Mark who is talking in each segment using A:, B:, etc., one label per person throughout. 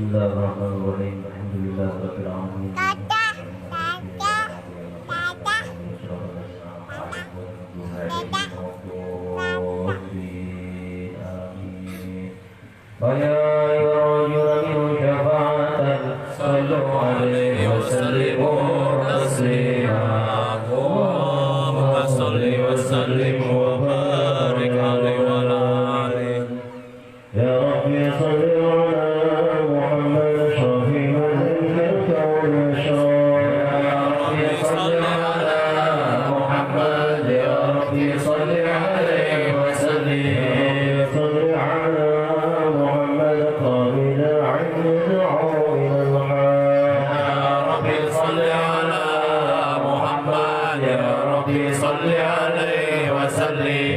A: Bismillahirrahmanirrahim. Alhamdulillahirabbil alamin. ويا رجل شفاعة صلوا عليه وسلموا تسليما اللهم صل وسلم وبارك عليه وعلى آله يا ربي صل على محمد شفيع من الكون شاء يا ربي صل على محمد يا ربي صل عليه وسلم صل على صل عليه وسلم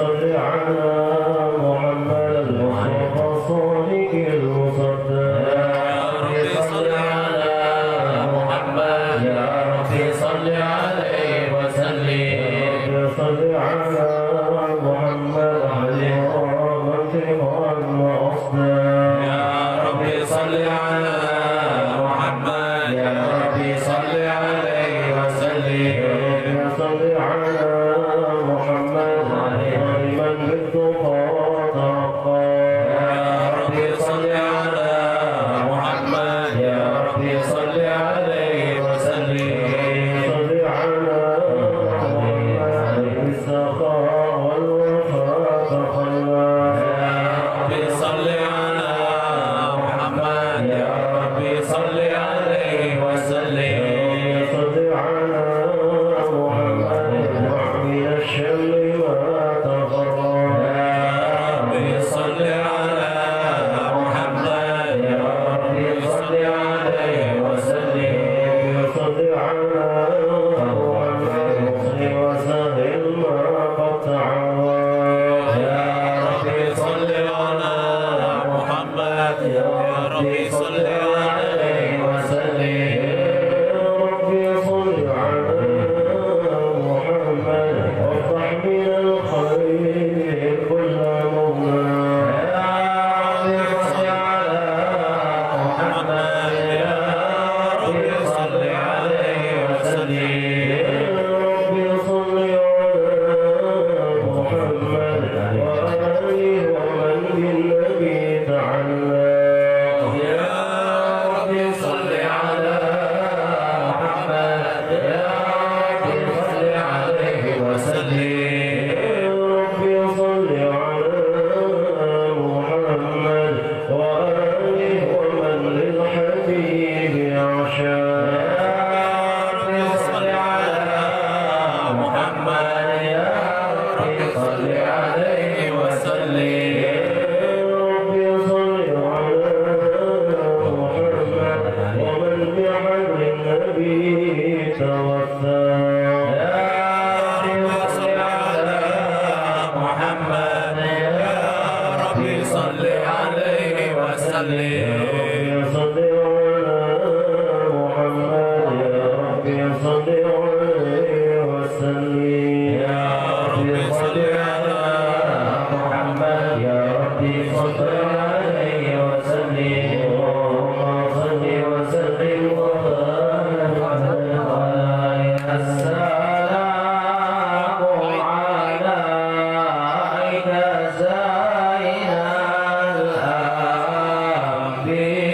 A: صل على محمد المصطفى صادق المصدق يا ربي صل على محمد يا ربي صل عليه وسلم صل على محمد المصطفى وأصدق يا ربي صل على محمد يا ربي صل عليه وسلم صل على محمد من بالتقى ترقى يا ربي صل على محمد يا ربي صل عليه وسلم صل على محمد بالسخاء والوفاء تخلى يا ربي صل على محمد يا ربي صل عليه وسلم صل على Be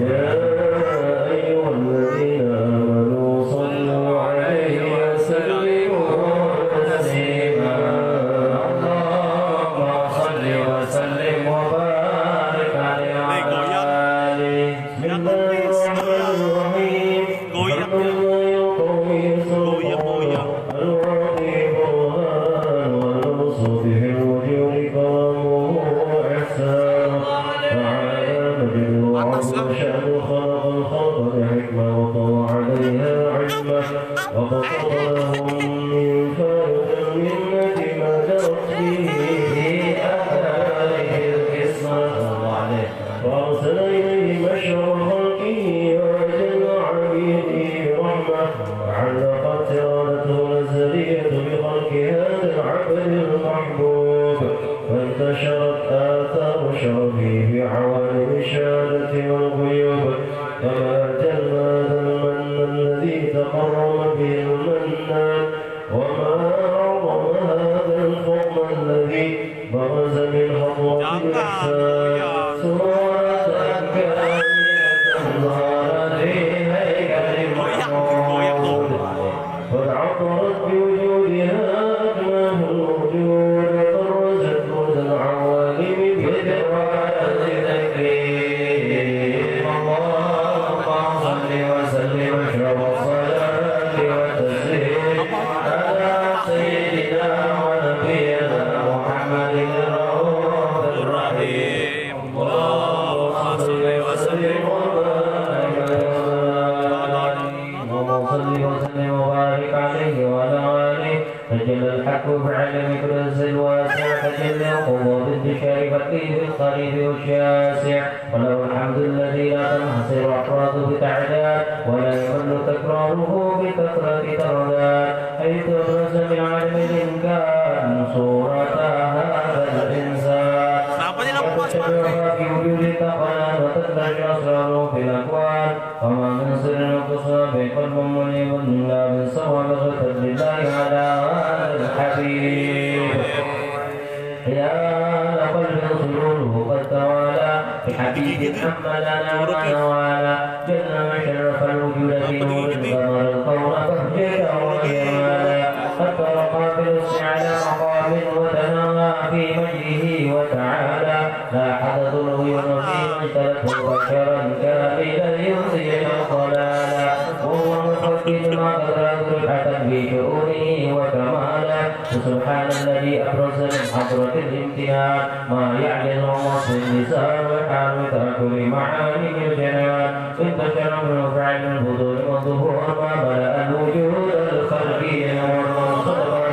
B: يا أيها الذين آمنوا صلوا عليه وسلموا
A: لهم من فارق المنة ما جرت فيه آثاره القسمة وأرسل إليه بشر خلقه وأجل عبيده رحمة وعلقت إرادته الأزلية بخلق هذا العبد المحبوب فانتشرت آثار شرفه في عوالم الشهادة والغيوب وما جل هذا المن الذي تقرب به المنان وما أعظم هذا الفضل الذي برز من خطوة الإحسان سورة أنكارية ظهرت في هيكل محمود قد عطرت بوجودها أكمام الوجود طرزت موت العوالم بجواد تكريم اللهم صل وسلم أشرف الصلاة والتسليم على سيدنا ونبينا محمد الرؤوف الرحيم اللهم صل وسلم وبارك عليه وعلى آله تجلى الحق بعلم كرز الواسع تجلى قوة انتشار فقيه الخريف والشاسع وله الحمد الذي لا تنحصر أفراده بتعداد ولا يمل تكراره بكثرة ترداد حيث أبرز من عالم الإمكان صورة هذا الإنسان وتشبه في وجود التقوان وتدرج أسراره في الأكوان وما من سر تصاب قلب منيب لا من صواب غتب لله على هذا الحبيب يا قلب سروره قد توالى بحبيب حملنا ونوالا جل وشرف الوجود في نور القمر القول فهجك وجمالا قد ترقى على مقام وتنامى في مجده وتعالى لا حدث الغيون في مجتلته بشرا كاملا ينزل الضلالا وهو مفكر ما قدرت رفعة في شؤونه وكمالا وسبحان الذي أبرز من حضرة الامتحان ما يعجز وصف اللسان والحال تأكل معاني الجنان انتشر من فعل البذور والظهور ما ملأ الوجود الخلقي والمنصور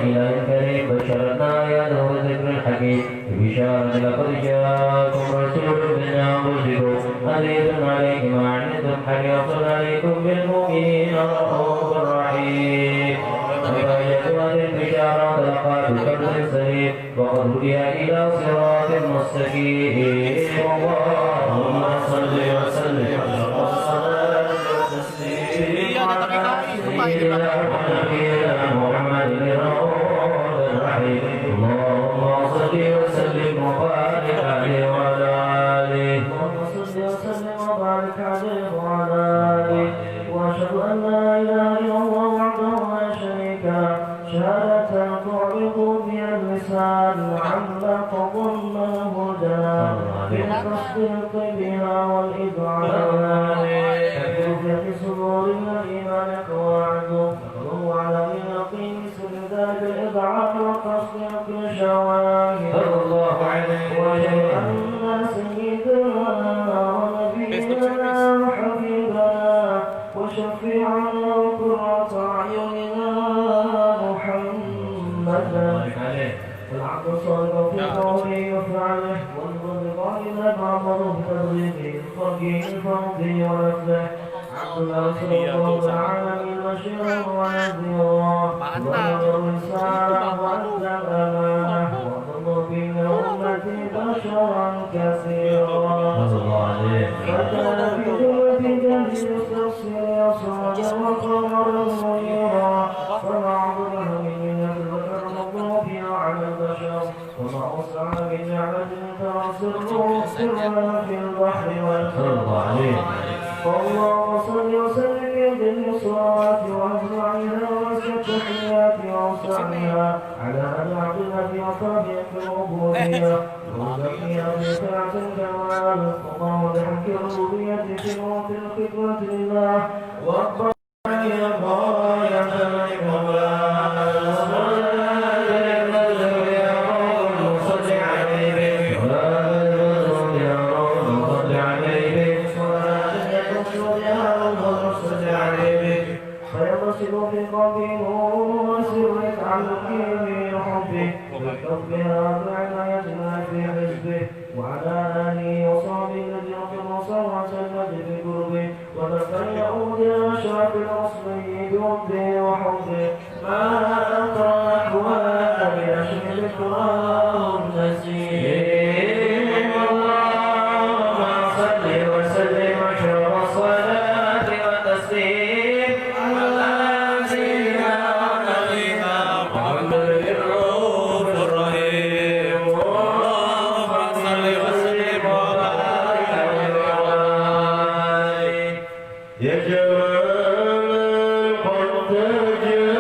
A: إلى الكريم بشرنا يده ذكر الحكيم ببشارة لقد جاءكم رسول من أنفسكم عزيز عليكم ما عنتم حريص عليكم بالمؤمنين رؤوف رحيم وبينت البشارة لقد بقلب سليم وقد هدي إلى صراط مستقيم اللهم صل وسلم والصلاة والتسليم على سيدنا ونبينا محمد الرؤوف الرحيم اللهم صل وسلم وبارك عليه وعلى آله اللهم صل وسلم وبارك عليه وعلى آله وأشهد أن لا إله إلا الله وحده لا شريك له شهادة تعرض بها اللسان علق ظنه الجنان بالتصديق بها والإذعان في صدور الإيمان قواعد وهو على اليقين سر ذلك الإذعان والتصديق الشواهد صلى الله عليه وسلم أن سيدنا ونبينا وحبيبنا وشفيعنا وقرة أعيننا محمدا العبد الصادق في قوله وفعله والمنطق إذا بعضه بتدريبه الفرقي الفرقي ولفظه عبد الله صلى الله تعالى البشير ونذيرا وبلغ الرسالة وأدى الأمانة وضم بين أمتي بشرا كثيرا فكان في جملة جميل التفسير يصعد وقمر منيرا فبعض الأهمية البشر مضروب على البشر وما أسعى من نعمة ترسله سرا في البحر والبر فالله صل وسلم يدل الصلوات وأجمعها والتحيات وأوسعها على أن عبدنا في أطابع الربوبية وزكيها في سعة الكمال الله لحق الربوبية في موت الخدمة لله وأكبر غاية الكمال فيتصل في قلبه وسرك علقي بحبه والتطبيرات عنايتنا في حزبه وعلى آله وصحبه الذين صلوا وسلم في قربه وتفرقوا بأشرف الأصلين بوده وحبه ما أقرأ أحوال بأشر ذكراه نسيم اللهم صل وسلم أشرف الصلاة والتسليم على سيدنا ونبينا محمد الرؤوف الرحيم اللهم صل وسلم وبارك عليه يا جمال قد تجلى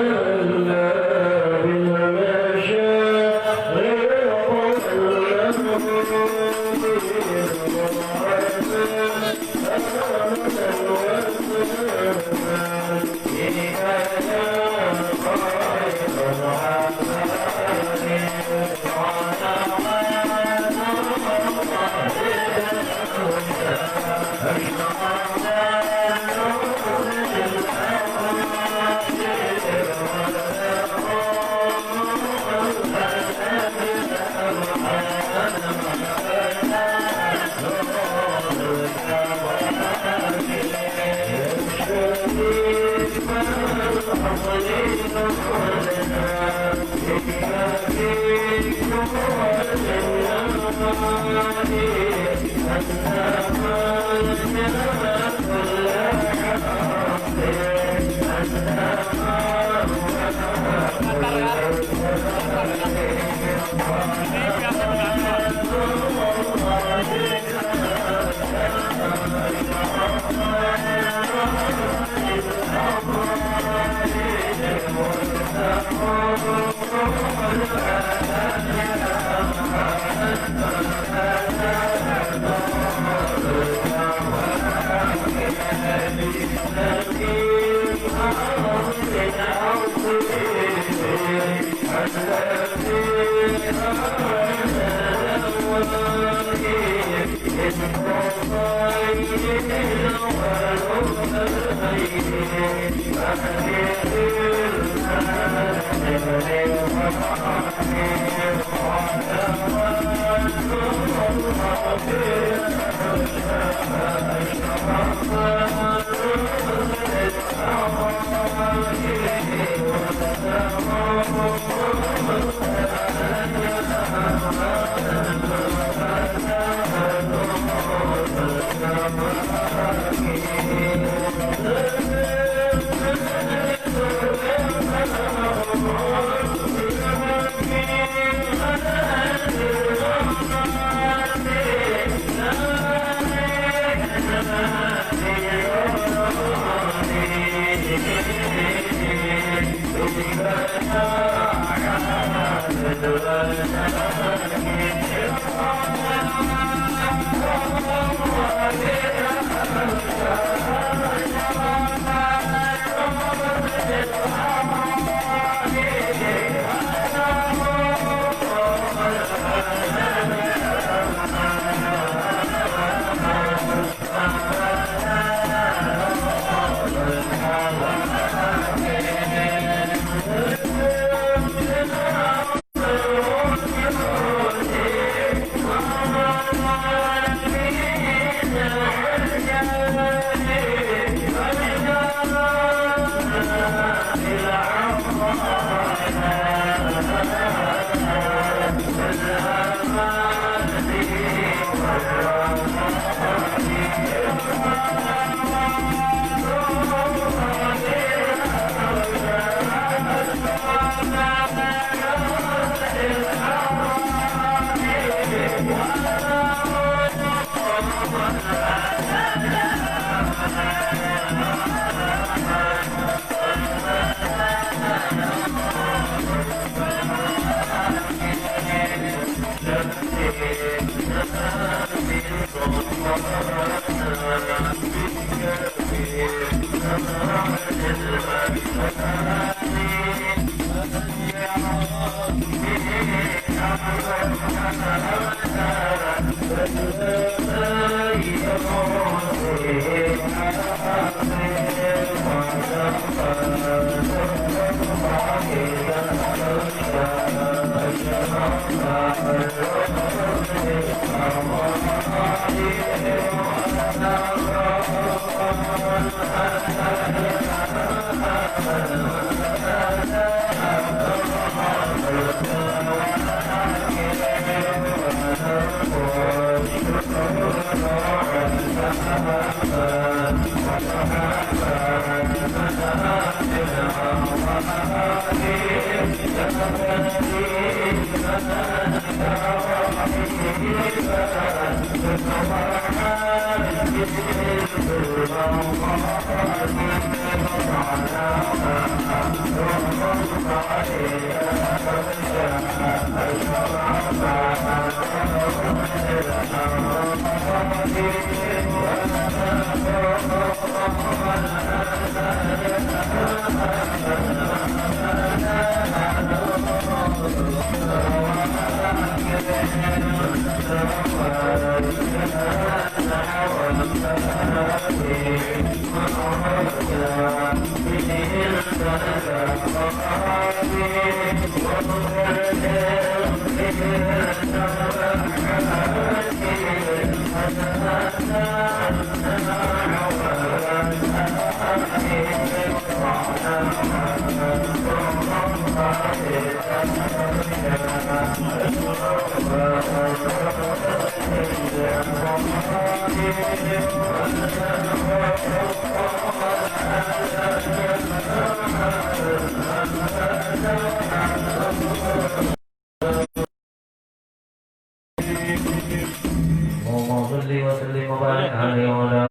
A: اللهم صل وسلم وبارك عليه وعلى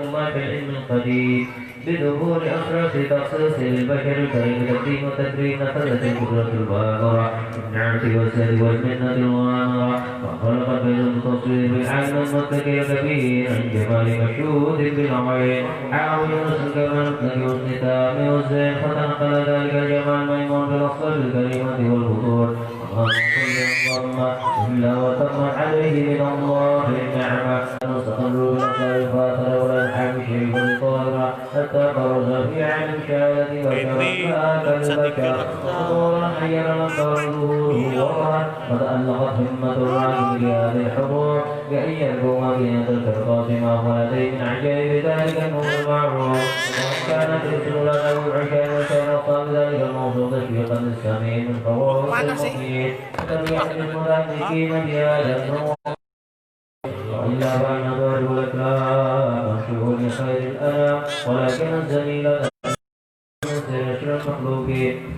A: الله في العلم القديم بظهور أسرار تخصيص للبشر الكريم تقديم وتكريم نفذت القدرة الباقرة النعمة والسهل والمنة الغامرة وخلقت بين التصوير بالعلم المتكي كبير عن جمال مشهود بالعين حاول نسل كما نطلق حسن تام والزين فتنقل ذلك الجمال ميمون بالأصل الكريمة والبطول اللهم إلا وتمت عليه من الله النعمة نستقر بالأسرار الفاترة والألحام شيء الطائرة حتى برز في عين الشهادة وكما كالبشر صورا حيرا لم ظهوره وقعا وتألقت همة الراكب لهذه الحضور بأن يلقوا مدينة الفرقاس ما خلتي من عجائب ذلك النور المعروف وإن كانت رسل له العشاء وكان أصاب ذلك الموصول تشويقا للسميع من فوائد المقيم وتبيع للمدركين بهذا النور وإلا فإن ذلك الإكرام شؤون خير الأنام ولكن الزميل سير المخلوقين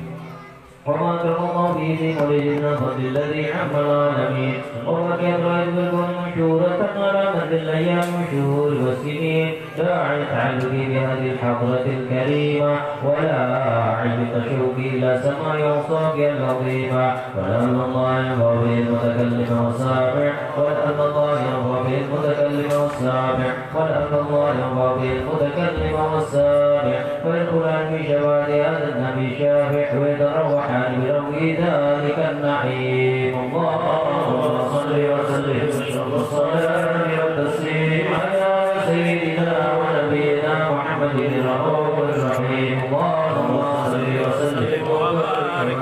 A: وما كرم به ولجنا فضل الذي عم العالمين وما كان راجب الكون مشهورة على مد الأيام والشهور والسنين داعي تعلق بهذه الحضرة الكريمة ولا عيب تشوقي إلى سماء أوصافها العظيمة ولأن الله ينفع به المتكلم والسامع ولأن الله ينفع به المتكلم والسامع ولأن الله ينفع به المتكلم والسامع فالقرآن في شواهد هذا النبي شافع ويتروح بروي ذلك النعيم اللهم صل وسلم والصلاة والتسليم على سيدنا ونبينا محمد الرؤوف الرحيم اللهم صل وسلم وبارك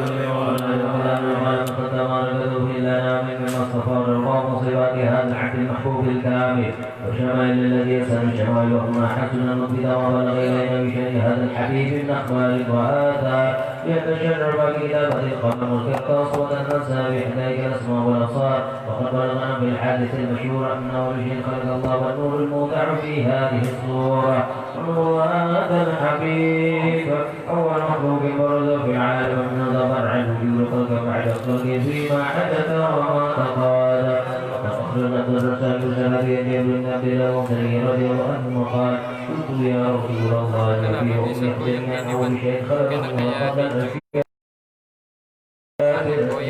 A: لنا من مصطفى الله صفات هذا العبد المحبوب الكامل وشمائل الذي يسأل الشمائل وهما حسن المبتدا وبلغ إلينا بشأن هذا الحبيب من أخبار وآثار يتشرف كتابة القلم والقرطاس وتنسى بإحداث الأسماء والأبصار وقد بلغنا بالحادث المشهور أنه لشيء خلق الله والنور المودع في هذه الصورة ونور هذا الحبيب أول مخلوق برز في العالم من ظهر عنه وجود خلق بعد خلق فيما حدث وما تقاد وأخرجت الرسائل التي يجب النبي المرسلين رضي الله عنه قال قلت يا رسول الله في أمي أخبرني عن أول شيء خلقه وقبل الأشياء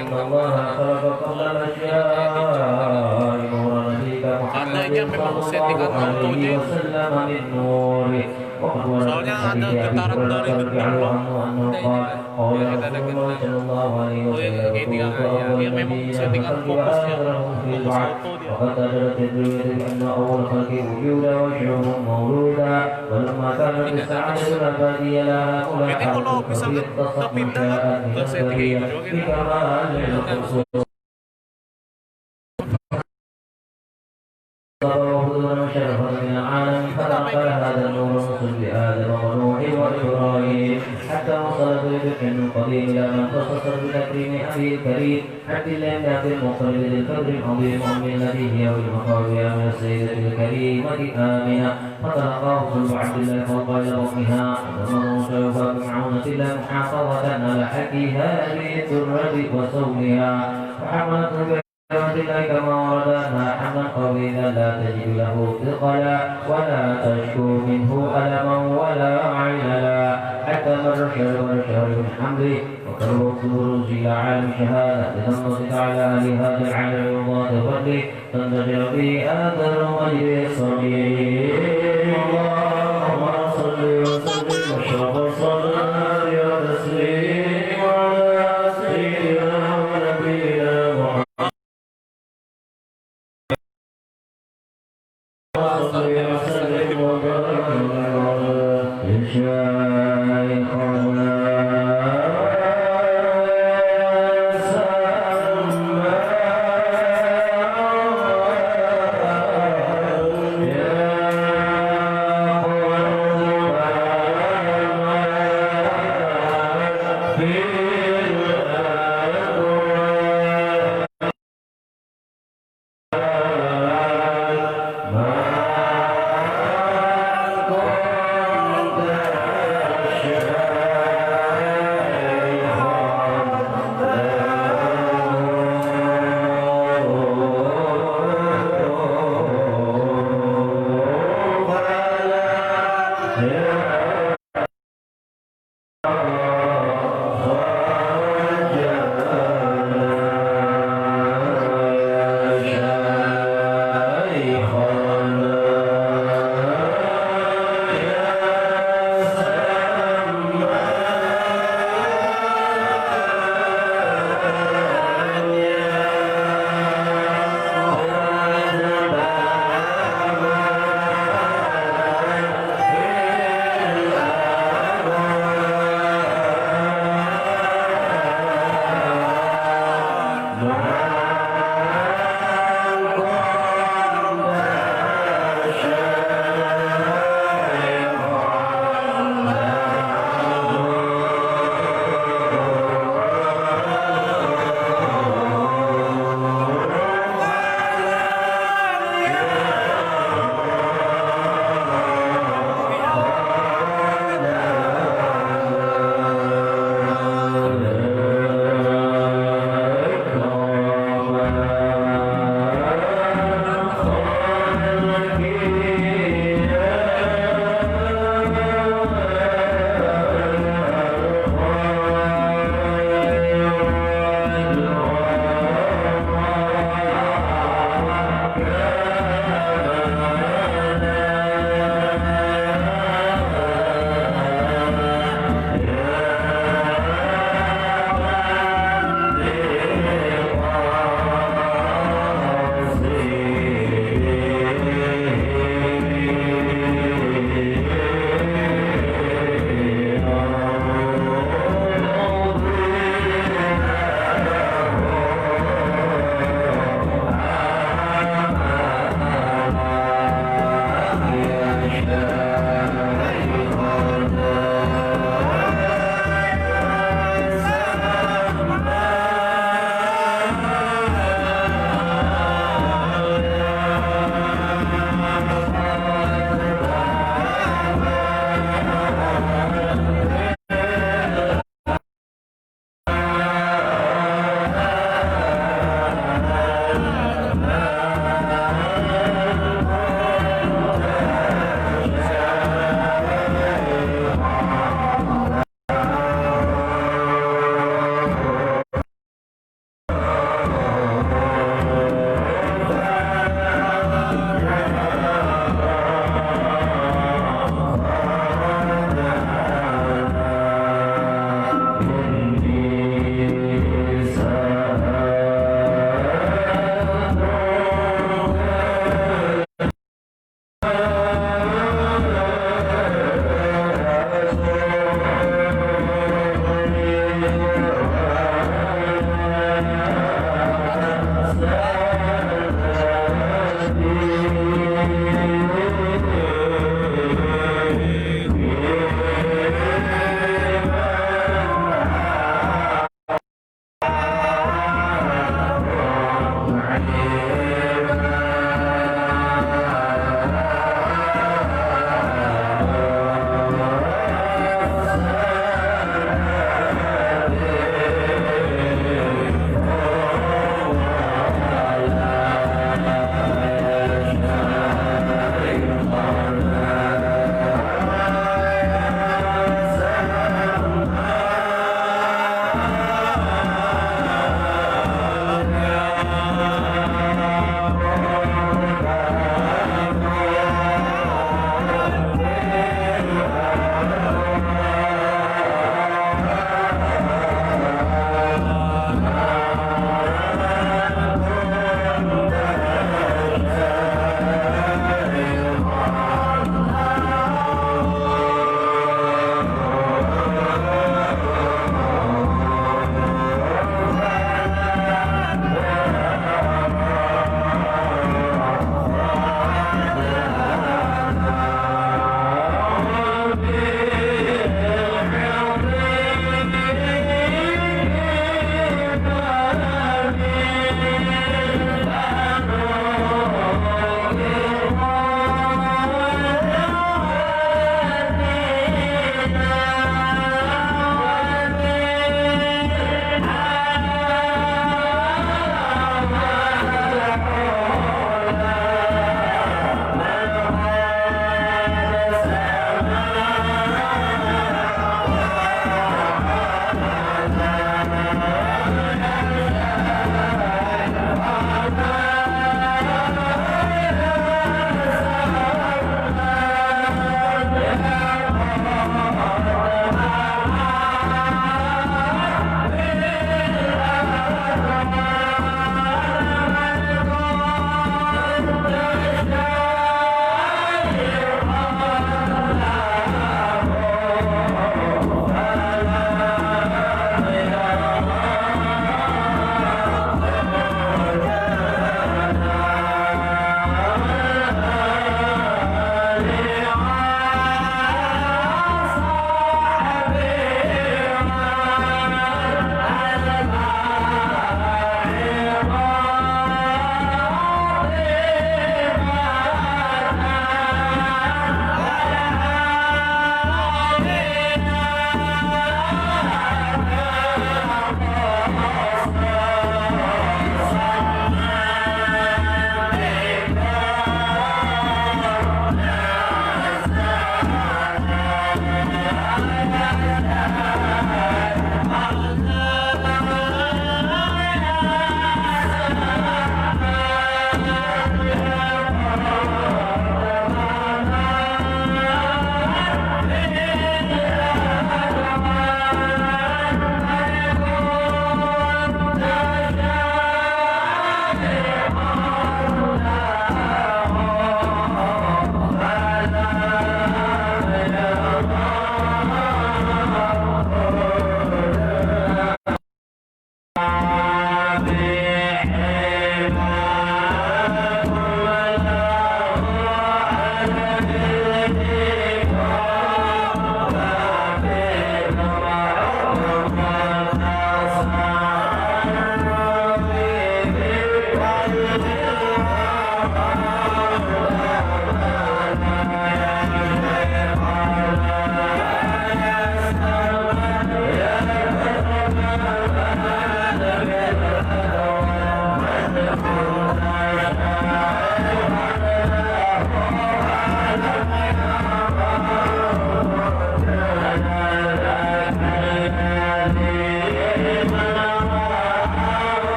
A: إن الله خلق قبل الأشياء نور نبيك محمد صلى الله عليه وسلم من نوره وقد ورد في حديث أبي هريرة رضي الله عنه أنه قال قال رسول الله صلى الله عليه وسلم أول النبيين خلق وآخرهم في البعث وقد أدرت الرواية بأن أول خلق وجودا وشعور مولودا ولما كانت السعادة الأبدية لها هؤلاء فقد اتصف مشاءات من البرية بكمال الخصوص وحضورا وشرفا من العالم فتعقل هذا النور الرسل بآدم ونوح وإبراهيم حتى وصلت بفعل قديم إلى من خصص بتكريم أبي الكريم عبد الله بن عبد المطلب ذي الفجر العظيم أم الذي هي والمقام من السيدة الكريمة آمنة فطلقاه صلب عبد الله فقال أمها ومن شوفا بمعونة الله محافظة على حكيها بالدرة وسولها وحملته إليك ما وردنا حملا قويا لا تجد له ثقلا ولا تشكو منه ألما ولا عللا حتى مر الشهر من حمله وكره الخروج إلى عالم شهادة لنمض على لهذا العالم وضاد فضله تنتشر به آثار مجد الصغير اللهم صل وسلم واشرف الصلاة وتسليم على سيدنا ونبينا محمد صل وسلم وبارك على شيخنا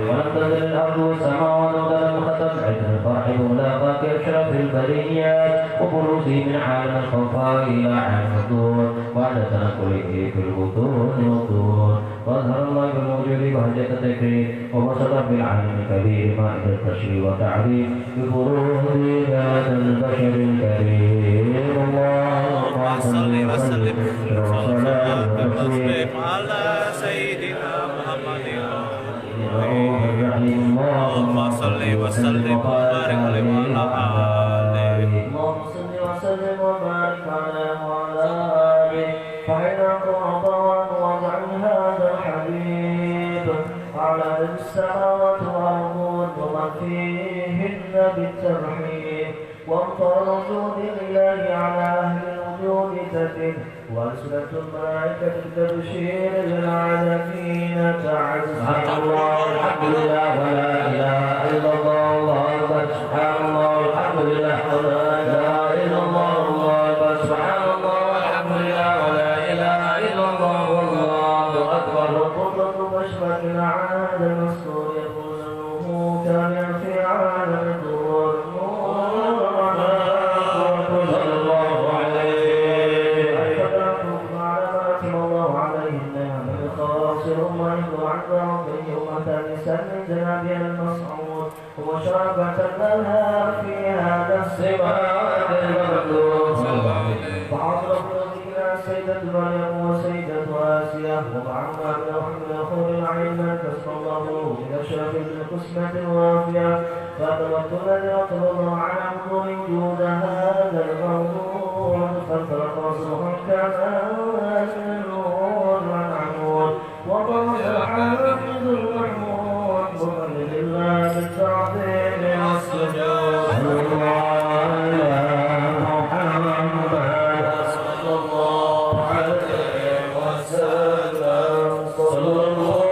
A: ولم تزل الأرض والسماوات والأرض ختم عند الفرح ولا فاكر أشرف البريات وبروزه من عالم الخفاء إلى عالم الظهور بعد تنقله في البطون والظهور وأظهر الله بالوجود بهجة التكريم وبسط بالعالم الكبير مائدة التشريع والتعريف بفروض ذات البشر الكريم اللهم صل وسلم
C: وسلم على سيدنا محمد اللهم صل وسلم وبارك عليه وعلى آله
A: اللهم صل وسلم وبارك على وعلى آله فإن رضوان واجعل هذا الحبيب على السماوات والأرض ومن فيهن بالترحيب وامطر وجود الله على أهل الوجود تتم وألسنة الملائكة التبشير للعالمين تعز سبحان الله الحمد لله ولا إله إلا الله الله أكبر سبحان الله الحمد لله ولا إله إلا الله الله أكبر سبحان الله الحمد لله ولا إله إلا الله والله أكبر وقدرة بشرة العاد المستور يقول أنه كان في عالم الدور المصعود وشربة الأنهار في هذا السماء المردود فحضر ذكرى سيدة مريم وسيدة آسيا ومعنا من الخير العلم كسر الله من أشرف القسمة الوافية فأدركت الذي أطلب على انظر جود هذا الموضوع فانطلق رسول كما النور والعنور وضرب حامد المحمود وقلل الله بالتعظيم والسجود صلى الله عليه وسلم صلى الله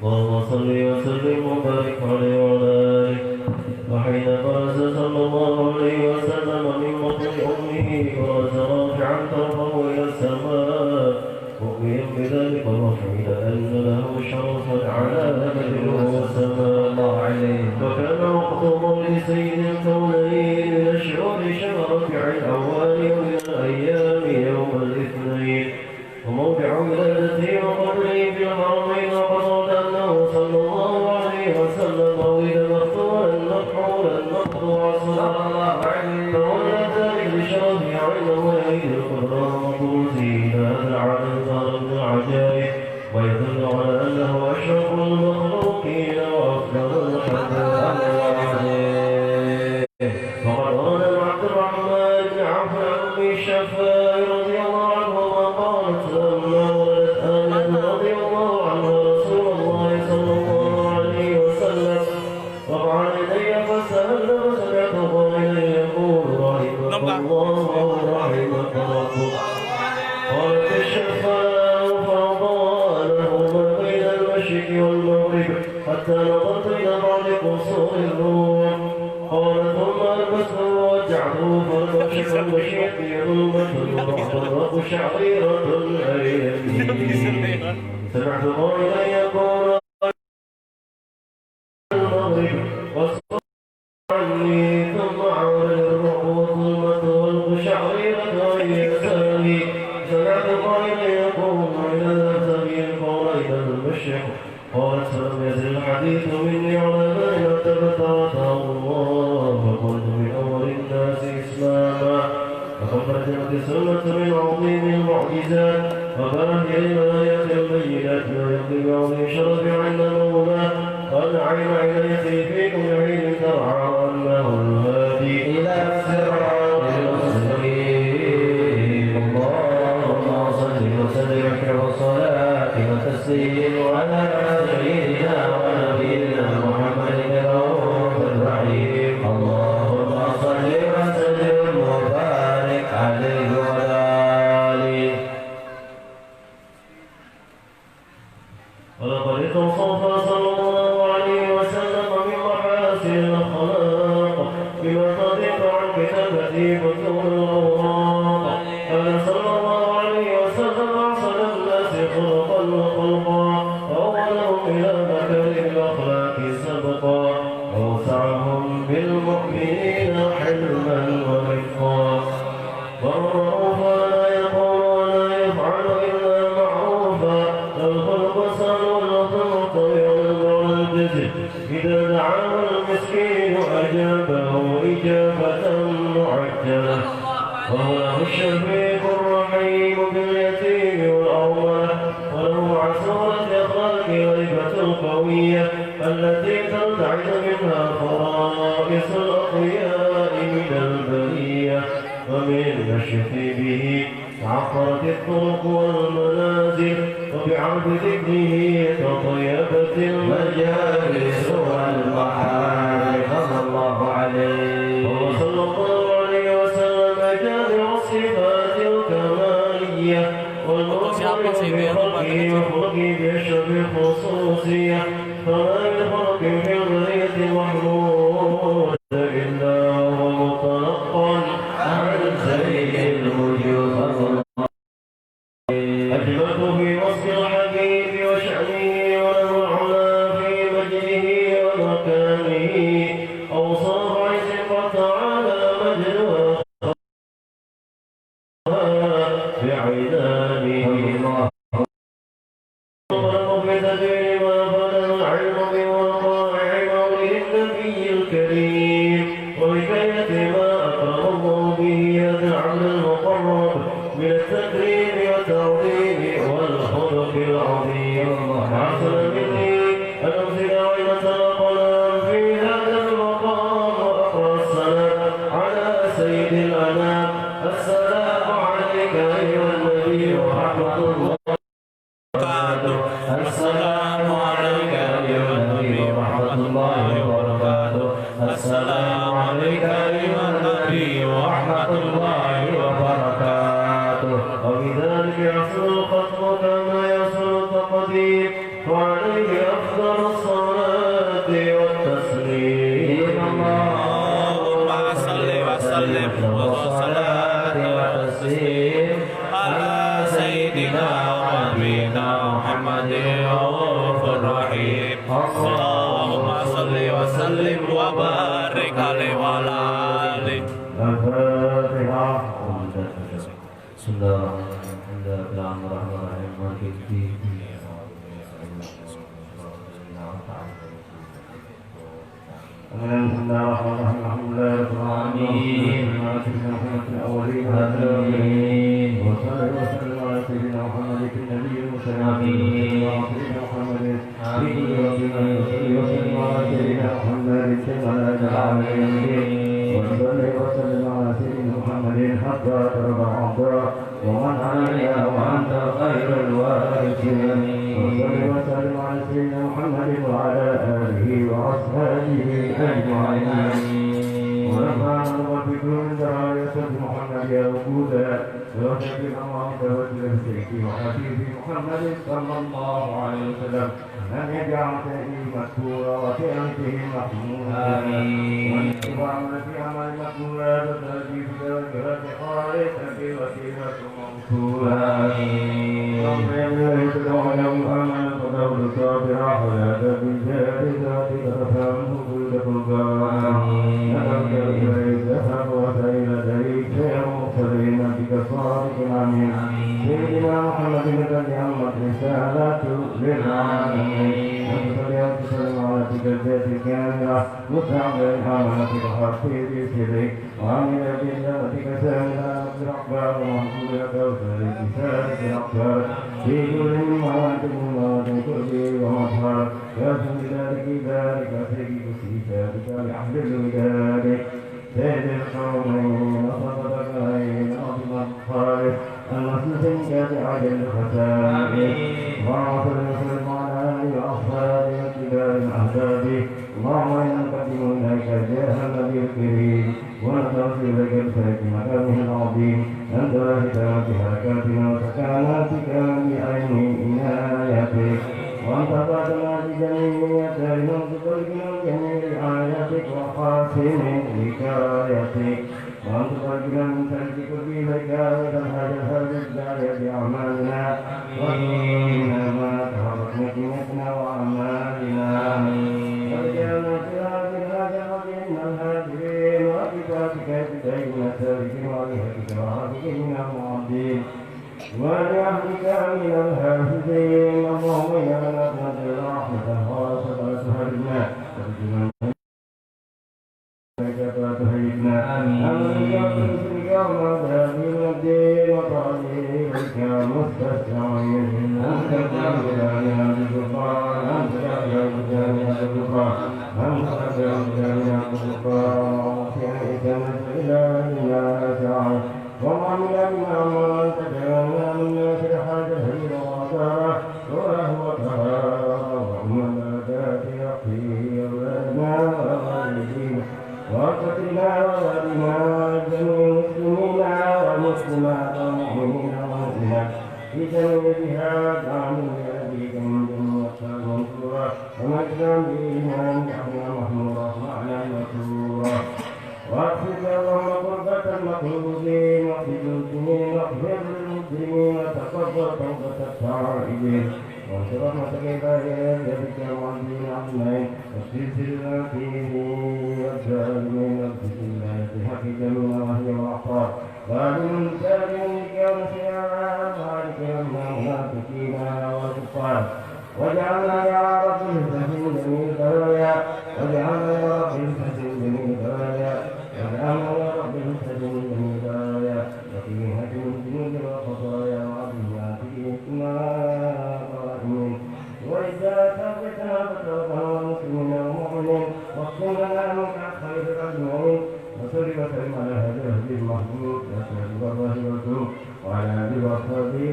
A: اللهم صل وسلم وبارك عليه وعلى آله. وحين برز صلى الله عليه وسلم من بطن أمه برز رافعا طرفه إلى السماء مؤمنا بذلك الرفع لأن له شرفا على بدره السماء وكان وقت مولد سيد الكونين من الشهور شهر ربيع الأول ومن الأيام يوم الاثنين وموضع ولادته وقبره في الحرمين وقصد أنه صلى الله عليه وسلم ولد مفتوحا مكحولا مقطوع صلاة فولد ذلك بشرفه عنده العيد الكبرى وطروسه هذا العالم صار من العجائب ويدل على أنه أشرف المخلوقين وأفضل الخلق. وقد ورد عن عبد الرحمن بن عوف عن أم الشفاء رضي الله عنهما قالت لما ولدت آمنة رضي الله عنها رسول الله صلى الله عليه وسلم رفع يدي فسأل فسمعت قائلا يقول رحمك الله رحمك ربك. قالت الشفاء فأضاء له ما بين المشرق والمغرب حتى نظرت إلى بعض قصور الروم. قال ثم ألبسه ووجعته فالمشرق المشيط ظلمة وأحضرت شعيرة الأيام. سمعت قائلا يقول المغرب واصبر عني ثم عاد الروح والظلمة والقشعريرة عن يساري. سمعت قائلا يقول إلى ذهبت قال إلى المشرق. قالت فلم يزل الحديث مني على من ارتبط وأتاه الله فكنت من أول الناس إسلاما. وقد ترجمت السنة من عظيم المعجزات وباهر الآيات البينات ما يقضي بعظيم شرف عند مولاه. قال عين عينيتي في كل حين ترعى وأنه الهادي إلى الصراط المستقيم. اللهم صل وسلم والصلاة والتسليم على سيدنا ونبينا محمد الرؤوف الرحيم. اللهم صل وسلم وبارك عليه وعلى آله. ولقد توصف صلى الله عليه وسلم من محاسن الأخلاق بما تضيق عن كتابته فتون الأوراق. كان صلى الله عليه وسلم أحسن الناس خلقا وخلقا وأولهم إلى مكارم الأخلاق سبقا وأوسعهم بالمؤمنين حلما ورفقا. والرؤوف لا يقول ولا يفعل إلا معروفا المسكين أجابه إجابة معجلة وهو له الشفيق الرحيم باليتيم والأرملة وله عسولة الأخلاق وهبة القوية التي ترتعد منها فرائص الأقوياء من البرية ومن نشف به عقرت الطرق والمنازل وبعرض ذكره تطيبت المجالس والمحارم صلى الله عليه وصلى الله عليه وسلم جامع الصفات الكمالية والمرسل بخلقه وخلقه بأشرف الخصوصية فما من خلق في البرية محمود إلا هو متلقى عن سيد الوجود أجمل في وصف الحبيب وشأنه وله العلا في مجده ومكانه أوصاف عز وتعالى مجدها في عنانه وله بتدبير ما فنى العلم بوقائع مولد النبي الكريم وبكية ما أكرم الله به هذا العبد المقرب من التكريم والتعظيم والخلق العظيم حسن مني أن أنزل عينة القلم في هذا المقام وأقرأ السلام على سيد الأنام السلام عليك أيها النبي ورحمة الله السلام عليك أيها النبي ورحمة الله وبركاته السلام عليك أيها النبي ورحمة الله وبركاته وبذلك يحصل الخطب كما يحصل التقديم وعليه أفضل الصلاة والتسليم
C: اللهم صل وسلم والصلاة والتسليم على سيدنا ونبينا محمد الرؤوف الرحيم اللهم صل وسلم وبارك عليه وعلى آله.
A: الفاتحة. بسم الله الرحمن الرحيم مالك الدين بسم الله الرحمن الرحيم الحمد لله رب العالمين الأولين والآخرين وصلى وسلم على سيدنا محمد النبي المرسل وسيدنا محمد وسلم على سيدنا محمد على العالمين وصلى وسلم على سيدنا محمد حتى ترضى عبدا ومن عليها وأنت خير الوارثين وصلى وسلم على سيدنا محمد وعلى آله وأصحابه أجمعين ونفعنا الله بكل دعاية محمد يا وجودا وشكر الله توجه سيدي وحبيبي محمد صلى الله عليه وسلم أن يجعل سيدي مذكورا وفعلته محمودا وأن في عمل مقبولا وتأتي في ذكرة خالصة وسيلة موصولا اللهم يا تدعو محمد فدور صابرا ولا تبي ذاتك تفهمه كل فلقان نسألك إليك ذهب وسائل ذلك يا مرسلين بك صادق آمين سيدنا محمد الذي عمت رسالة للعالمين وصلى وسلم على تلك الذات الكاملة مستعمل أمانتك حفيظ سرك وعمل بجنتك سامنا بالأخبار ومحمودك وسلك سالك الأخبار في كل مواد كل ومظهر يا سيدك ذلك سيدك سيدك لحد الوداد سيد القومين وصدق العين أطلق خالق المسلسل كاتعد الختام اللهم صل وسلم على آله وأصحابه واتباع الأحباب اللهم إنا نقدم إليك جاه النبي الكريم ونستغفر لك بسلك مكانه العظيم أنت هداية حركاتنا وسكناتك بعين عنايتك وأنت بعدنا بجميع دارنا بقلبنا جميع آياتك وقاسم بكايتك وأنت ترجنا من ترك كل بكاء هذا الدار بأعمالنا وإنما تهرب نقمتنا وأعمالنا ورجعنا صراط الهدى من الهادين وكتابك بدين سابق وعليك وعافك من المعدين ولعهدك من الحافظين اللهم إنا نسألك رحمة واسعة تهرنا الكفر من تبع جميع الكفار في جنة إلى الناس ومن لم يعمل تبعنا من الناس حاجة وغدارة وهو طهارة ومن ذات يقي ولدنا والدين وقتلنا وولدنا جميع المسلمين والمسلمات والمؤمنين والمؤمنات في جميع جهات آمين بأبيكم جنة منصورة ومجدا بإيمان يحيى محمورا معنا مسرورا واغفر اللهم قربة المقلوبين واغفر المسلمين واغفر للمسلمين وتقبل توبة التائبين وانصر رحمتك عبادك بك المعظمين عظمين والسلسلة فيه والظالمين والسلسلة في حق جميع وهي الأعصار ظالم سالم كونسيا ذلك من المنافقين والكفار واجعلنا يا رب الفتن جميل بلايا واجعلنا يا رب الفتن جميل بلايا واجعلنا يا رب الفتن جميل بلايا وفي هدم الذنوب والخطايا وعظيمات الإثماء والإثم وإذا ثبتنا فتوفنا والمسلمين والمؤمنين واغفر لنا من خير الأجمعين وصل وسلم على هذا الهدي المحمود وسلم الله والسلام وعلى آله وصحبه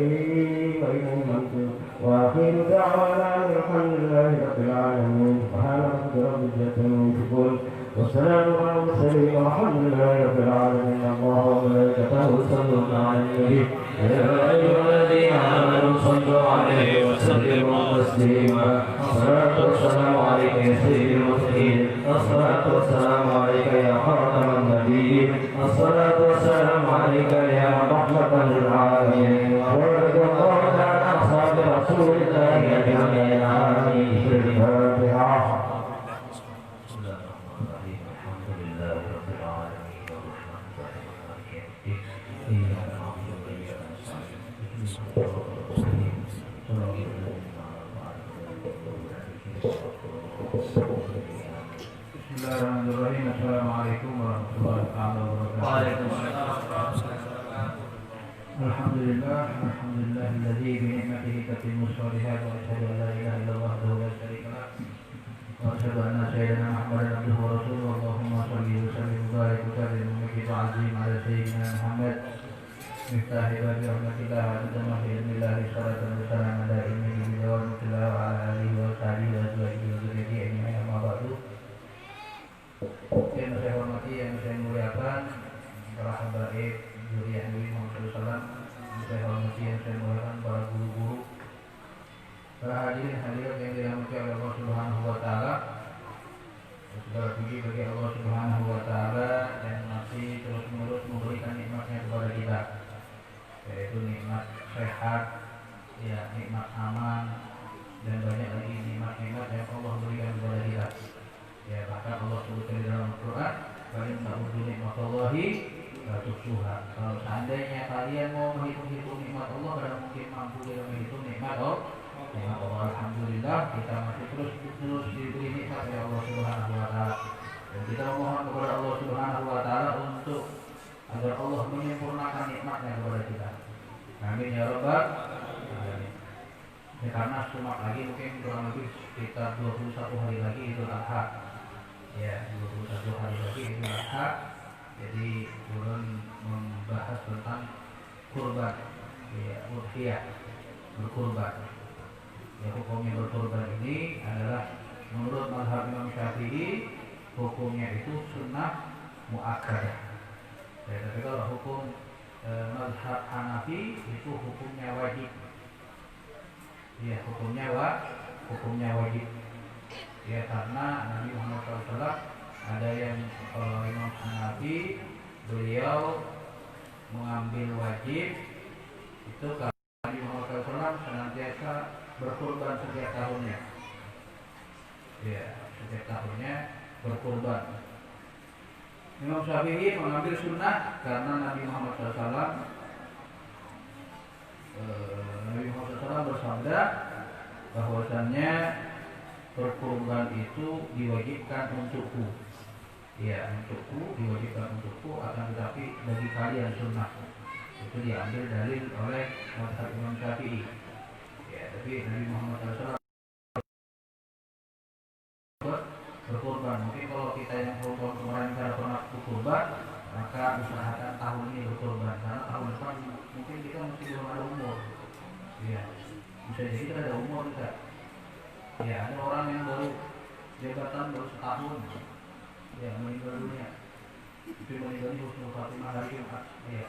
A: وإليه المنصور وآخر دعوانا أن الحمد لله رب العالمين سبحان ربك رب العزة عما يصفون والسلام على المرسلين والحمد لله رب العالمين الله وملائكته يصلون على النبي يا أيها الذين آمنوا صلوا عليه وسلموا تسليما الصلاة والسلام عليك يا سيد المرسلين الصلاة والسلام عليك يا خاتم النبيين الصلاة والسلام عليك يا رحمة للعالمين ورضي الله تعالى عن أصحاب رسول الله أجمعين آمين الفاتحة. بسم الله الرحمن الرحيم الحمد لله رب العالمين الرحمن الرحيم مالك يوم الدين إياك نعبد وإياك نستعين اهدنا الصراط المستقيم صراط الذين أنعمت عليهم.
B: Bismillahirrahmanirrahim. Assalamualaikum warahmatullahi wabarakatuh.
A: Waalaikumsalam.
B: Alhamdulillah, alhamdulillahilladzi bi ni'matihi tatimmu shalihat wa asyhadu an la ilaha illallah wahdahu la syarika lah wa asyhadu anna sayyidina Muhammadan abduhu wa rasuluhu. Allahumma shalli wa sallim wa barik wa sallim wa mujid azim ala sayyidina Muhammad miftah babi rahmatillah wa tamahi ilmillah salatan wa salam ala ilmihi bi dawamatillah wa ala alihi wa sahbihi wa azwajihi wa dzurriyyatihi ajma'in amma ba'du. Yang saya hormati, yang saya muliakan para habaib Zuriyah Nabi Muhammad SAW, yang saya hormati, yang saya muliakan para guru-guru, para hadirin hadirat yang dirahmati oleh Allah Subhanahu Wa Taala. Segala puji bagi Allah Subhanahu Wa Taala yang masih terus-menerus memberikan nikmatnya kepada kita, yaitu nikmat sehat, ya nikmat aman, dan banyak lagi nikmat-nikmat yang Allah berikan kepada kita. Ya, bahkan Allah sebutkan di dalam Al-Quran, "Kalian ta'udzu nikmatallahi la tuhsuha." Kalau seandainya kalian mau menghitung-hitung nikmat Allah, tidak mungkin mampu dalam menghitung nikmat Allah. Alhamdulillah, kita masih terus diberi nikmat oleh Allah Subhanahu Wa Taala, dan kita memohon kepada Allah Subhanahu Wa Taala untuk agar Allah menyempurnakan nikmatnya kepada kita. Amin ya rabbal alamin. Ya, karena semak lagi mungkin kurang lebih sekitar 21 hari lagi Idul Adha. Ya, 21 hari lagi Idul Adha. Jadi turun membahas tentang kurban, ya, udhiyah, berkurban. Ya, hukumnya berkurban ini adalah menurut mazhab Imam Syafi'i, hukumnya itu sunnah muakkadah. Ya, tapi kalau hukum mazhab Hanafi itu hukumnya wajib. Ya, hukumnya wajib. Ya, karena Nabi Muhammad SAW ada yang Imam Hanafi, beliau mengambil wajib itu karena Nabi Muhammad SAW senantiasa berkurban setiap tahunnya. Ya, setiap tahunnya berkurban. Imam Syafi'i mengambil sunnah karena Nabi Muhammad SAW bersabda bahwasannya berkurban itu diwajibkan untukku. Ya, untukku, diwajibkan untukku, akan tetapi bagi kalian sunnah. Itu diambil dalil oleh mazhab Imam Syafi'i. Ya, tapi Nabi Muhammad SAW berkurban. Mungkin kalau kita yang tahun kemarin tidak pernah berkurban, maka usahakan tahun ini berkurban, karena tahun depan mungkin kita masih belum ada umur. Ya, bisa jadi kita ada umur kita. Ya, ada orang yang baru jabatan baru setahun, ya meninggal dunia. Itu meninggal di Husnul Khatimah hari Jumat. Ya,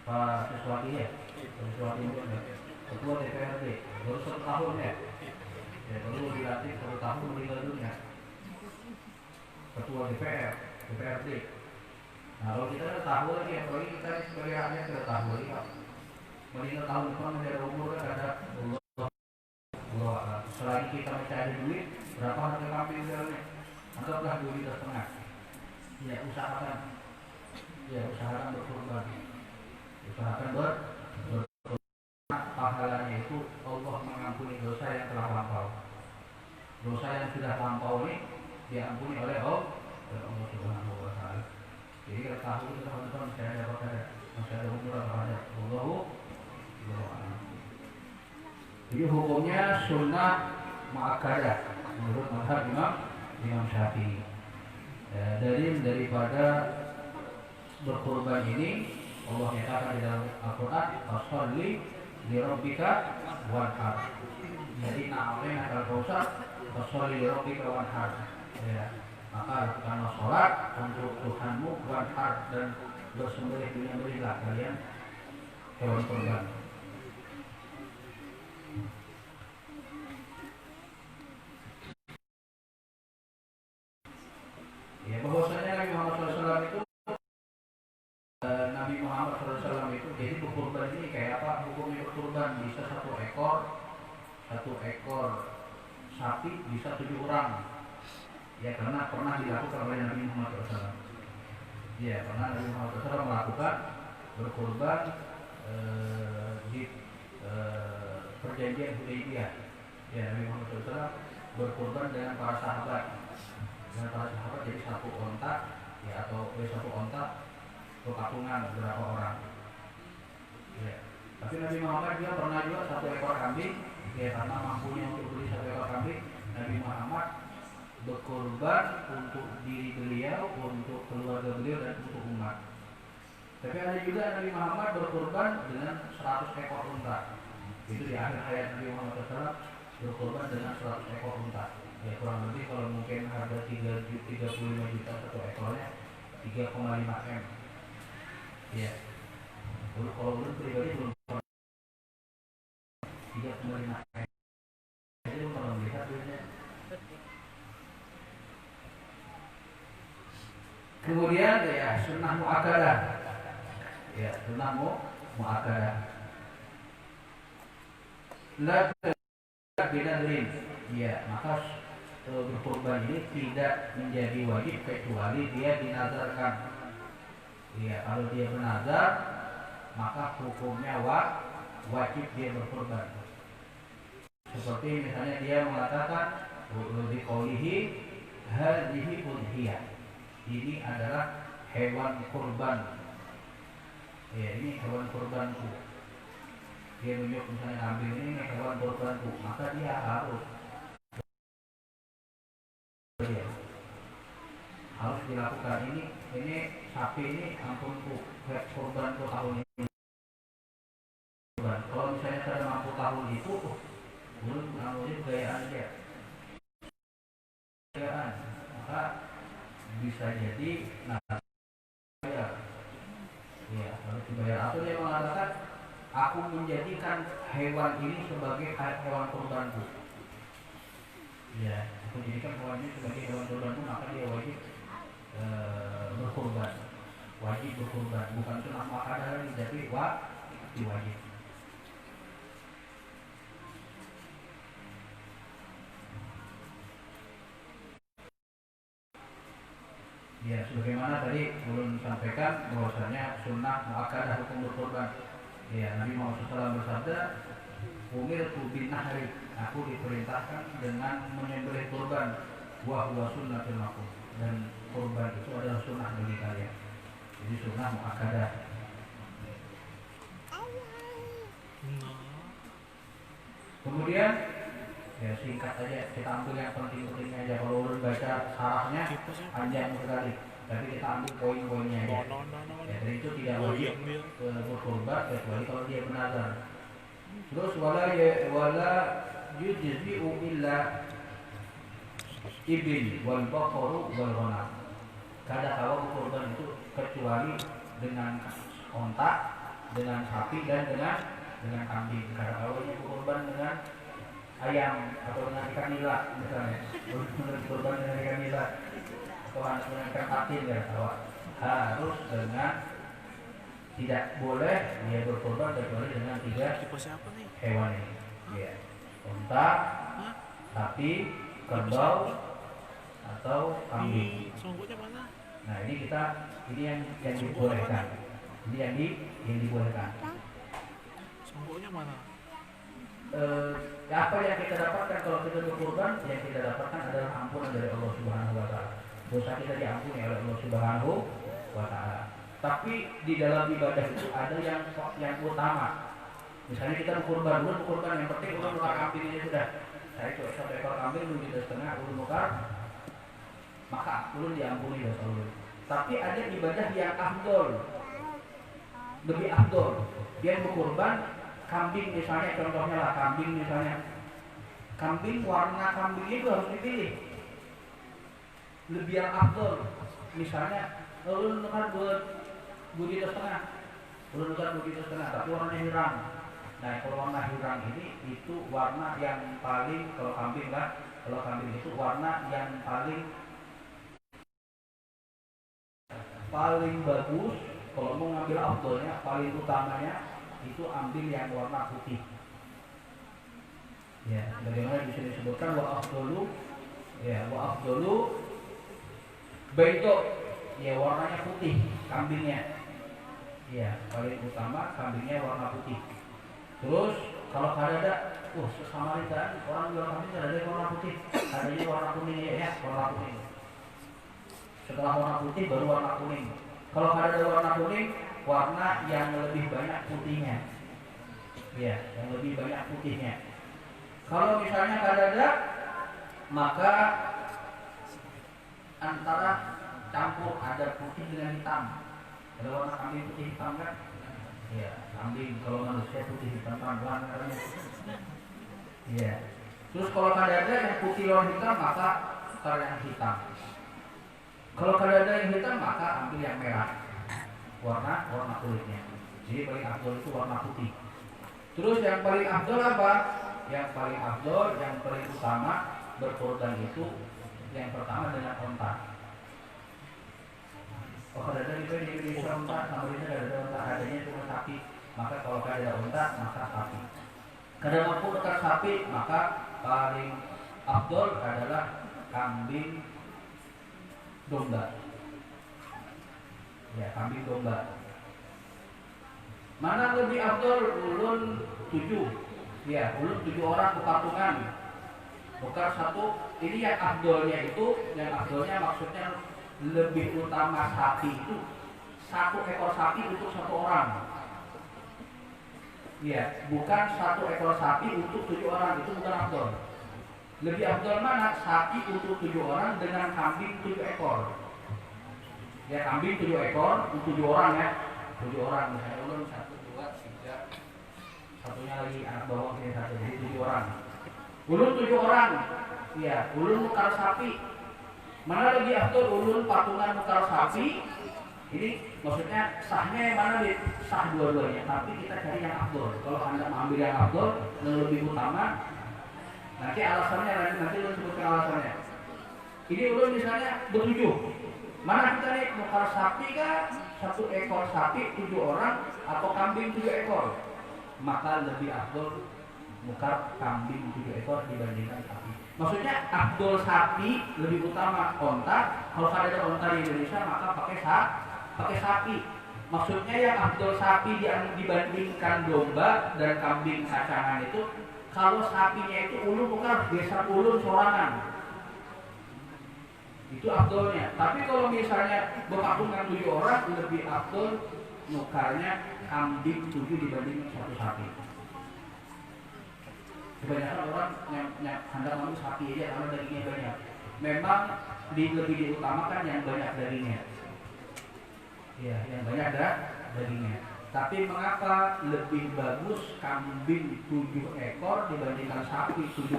B: Pak Siswati ya, Siswati itu ya, Ketua DPRD baru 1 tahun ya. Ya, baru dilantik 1 tahun meninggal dunia. Ketua DPRD. Nah, kalau kita udah tahu lagi, apalagi kita sebagai rakyat sudah tahu lagi, Pak. Meninggal tahun depan masih ada umur kan ada Allah. Selagi kita masih ada duit, berapa harga kambing misalnya? Anggaplah 2,5 juta. Ya, usahakan berkorban. Usahakan berkorban. Pahalanya itu Allah mengampuni dosa yang telah lampau. Dosa yang sudah lampau ini diampuni oleh Allah Subhanahu wa taala. Jadi kalau tahu itu tahun depan masih ada umur atau ada Allahu a'lam. Jadi hukumnya sunnah muakkadah menurut mazhab Imam Syafi'i. Daripada berkorban ini Allah nyatakan di dalam Al-Quran, "Fasholli li rabbika wanhar." Jadi na'amena al-kausar, "Fasholli li rabbika wanhar." Ya, maka lakukanlah sholat untuk Tuhanmu wanhar, dan bersembelih-belilah kalian hewan kurban. Ya, bahwasanya Nabi Muhammad SAW itu jadi berkurban ini kayak apa? Hukumnya berkurban bisa 1 ekor sapi bisa 7 orang. Ya, karena pernah dilakukan oleh Nabi Muhammad SAW. Ya, pernah Nabi Muhammad SAW melakukan berkurban di perjanjian Hudaybiyah. Ya, Nabi Muhammad SAW berkurban dengan para sahabat. Jadi 1 onta, ya, atau 1 onta berpatungan beberapa orang. Ya. Tapi Nabi Muhammad dia pernah juga 1 ekor kambing. Ya, karena mampunya untuk beli 1 ekor kambing, Nabi Muhammad berkorban untuk diri beliau, untuk keluarga beliau, dan untuk umat. Tapi ada juga Nabi Muhammad berkorban dengan 100 ekor unta. Itu di akhir hayat Nabi Muhammad SAW, berkorban dengan 100 ekor unta. Ya, kurang lebih kalau mungkin harga 35 juta 1 ekornya, 3,5 M. Ya. Kalau belum pribadi belum 3,5 M. Jadi kalau melihat duitnya. Kemudian ya sunnah muakkadah. Ya, sunnah muakkadah. La binadrin. Ya, maka berkorban ini tidak menjadi wajib kecuali dia dinazarkan. Ya, kalau dia bernazar, maka hukumnya wajib dia berkorban. Seperti misalnya dia mengatakan di qaulihi hadhihi udhiyah. Ini adalah hewan kurban. Ya, ini hewan kurbanku. Dia menunjuk misalnya kambing ini hewan kurbanku, maka dia harus dilakukan ini sapi ini ampunku, kurbanku tahun ini. Kalau misalnya saya mampu tahun itu, belum namanya gayaan dia. Gayaan, maka bisa jadi ya, harus dibayar. Atau dia mengatakan, aku menjadikan hewan ini sebagai hewan kurbanku. Ya, aku jadikan hewan ini sebagai hewan kurbanku, maka dia wajib berkurban. Wajib berkurban, bukan sunnah muakkadah lagi, tapi wajib. Ya, sebagaimana tadi belum disampaikan bahwasanya sunnah muakkadah hukum berkurban. Ya, Nabi Muhammad SAW bersabda, "Umirtu bin nahri." Aku diperintahkan dengan menyembelih kurban. Wa huwa sunnatul lakum. Dan kurban itu adalah sunnah bagi kalian. Jadi sunnah muakkadah. Kemudian Ya singkat aja, kita ambil yang penting-pentingnya aja. Kalau ulun baca sarahnya panjang sekali, tapi kita ambil poin-poinnya aja. Ya, dari itu tidak wajib berkorban kecuali kalau dia bernazar. Terus wala yujzi'u illa ibil wal baqaru wal ghanam. Kada kawa berkorban itu kecuali dengan onta, dengan sapi dan dengan kambing. Kada kawa berkorban dengan ayam atau dengan ikan nila misalnya. Berkorban dengan ikan nila atau dengan ikan patin ya kawa. Harus dengan tidak boleh dia berkorban kecuali dengan 3 hewan ini. Ya. Unta, sapi, kerbau atau kambing. Nah ini yang dibolehkan. Ini yang dibolehkan.
C: Songgoknya mana?
B: Apa yang kita dapatkan kalau kita berkorban? Yang kita dapatkan adalah ampunan dari Allah Subhanahu Wa Taala. Dosa kita diampuni oleh Allah Subhanahu Wa Taala. Tapi di dalam ibadah itu ada yang utama. Misalnya kita berkorban yang penting ulun nukar kambing ini sudah. Saya coba 1 ekor kambing ulun tidak setengah ulun nukar, maka ulun diampuni dosa ulun. Tapi ada ibadah yang afdol, lebih afdol. Dia berkorban kambing misalnya, contohnya lah kambing misalnya. Kambing warna kambing itu harus dipilih. Lebih yang afdol. Misalnya ulun nukar 2,5 juta, ulun nukar 2,5 juta, tapi warnanya hirang. Nah kalau warna hirang ini itu warna yang paling, kalau kambing itu warna yang paling bagus. Kalau mau ngambil afdolnya, paling utamanya itu ambil yang warna putih. Ya, bagaimana bisa disebutkan wa afdolu baito, ya warnanya putih kambingnya. Ya, paling utama kambingnya warna putih. Terus kalau ada Samaritan, orang bilang kambing ada yang warna putih, adanya warna kuning ya, warna kuning. Setelah warna putih baru warna kuning. Kalau ada warna kuning, warna yang lebih banyak putihnya. Ya, yang lebih banyak putihnya. Kalau misalnya ada, maka antara campur ada putih dengan hitam. Ada warna kambing putih hitam kan? Ya, kambing kalau manusia putih hitam warnanya. Ya. Terus kalau ada yang putih lawan hitam, maka tukar yang hitam. Kalau ada yang hitam, maka ambil yang merah. Warna kulitnya. Jadi paling afdol itu warna putih. Terus yang paling afdol apa? Yang paling afdol, yang paling utama berkorban itu yang pertama dengan onta. Kalau ada di Indonesia onta, sama ini ada onta, adanya cuma sapi. Maka kalau ada onta, maka sapi. Kalau mampu tukar sapi, maka paling afdol adalah kambing domba. Ya, kambing domba. Mana lebih afdol? Ulun 7. Ya, ulun 7 orang berpatungan. Tukar 1. Ini yang afdolnya maksudnya lebih utama sapi itu 1 ekor sapi untuk 1 orang. Ya, bukan 1 ekor sapi untuk 7 orang, itu bukan afdol. Lebih afdol mana? Sapi untuk 7 orang dengan kambing 7 ekor. Ya, kambing 7 ekor untuk 7 orang ya. 7 orang, misalnya ulun 1, 2, 3. Satunya lagi anak bawang ini 1, jadi 7 orang. Ulun 7 orang. Ya, ulun nukar sapi. Mana lebih afdol? Ulun patungan nukar sapi. Ini maksudnya sahnya yang mana nih? Sah dua-duanya, tapi kita cari yang afdol. Kalau Anda mengambil yang afdol, yang lebih utama, nanti alasannya nanti ulun sebutkan alasannya. Ini ulun misalnya bertujuh. Mana kita nih nukar sapi kah? 1 ekor sapi 7 orang atau kambing 7 ekor? Maka lebih afdol nukar kambing 7 ekor dibandingkan sapi. Maksudnya afdol sapi lebih utama onta. Kalau ada onta di Indonesia maka pakai sapi. Maksudnya yang afdol sapi dibandingkan domba dan kambing kacangan itu, kalau sapinya itu ulun nukar biasa ulun sorangan. Itu afdolnya. Tapi kalau misalnya berpatungan 7 orang, lebih afdol nukarnya kambing 7 dibanding 1 sapi. Kebanyakan orang hendak ngambil sapi aja karena dagingnya banyak. Memang lebih diutamakan yang banyak dagingnya. Ya, yang banyak dagingnya. Tapi mengapa lebih bagus kambing 7 ekor dibandingkan sapi 7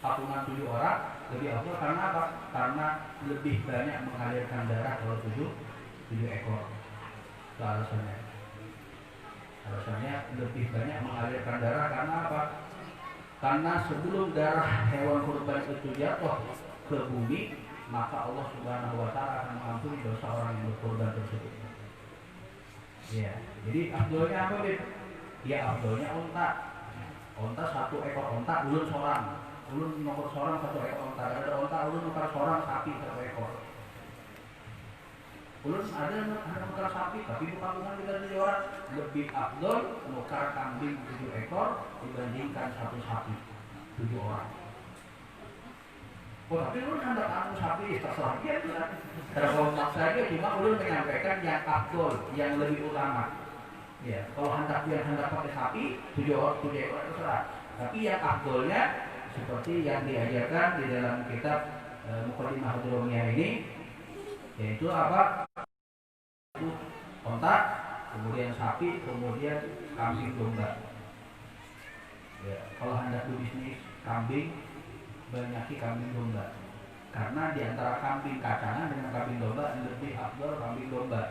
B: patungan 7 orang? Lebih afdal karena apa? Karena lebih banyak mengalirkan darah kalau 7 ekor. Itu alasannya. Alasannya lebih banyak mengalirkan darah karena apa? Karena sebelum darah hewan kurban itu jatuh ke bumi, maka Allah Subhanahu wa taala akan mengampuni dosa orang yang berkorban tersebut. Ya, jadi afdolnya apa, Bib? Ya afdolnya unta. Unta 1 ekor unta ulun seorang. Ulun nomor seorang 1 ekor unta. Ada unta ulun nomor seorang sapi 1 ekor. Ulun ada nukar sapi tapi bukan kita 7 orang. Lebih afdol nukar kambing 7 ekor dibandingkan 1 sapi 7 orang. Oh, tapi ulun hendak anu sapi terserah dia kan. Karena kalau maksa aja cuma ulun menyampaikan yang afdol, yang lebih utama. Ya, kalau hendak pakai sapi 7 ekor terserah. Tapi yang afdolnya seperti yang diajarkan di dalam kitab Muqaddimah Hadramiyah ini, yaitu apa? Unta, kemudian sapi, kemudian kambing domba. Ya, kalau hendak berbisnis kambing, banyaki kambing domba. Karena di antara kambing kacangan dengan kambing domba lebih afdal kambing domba.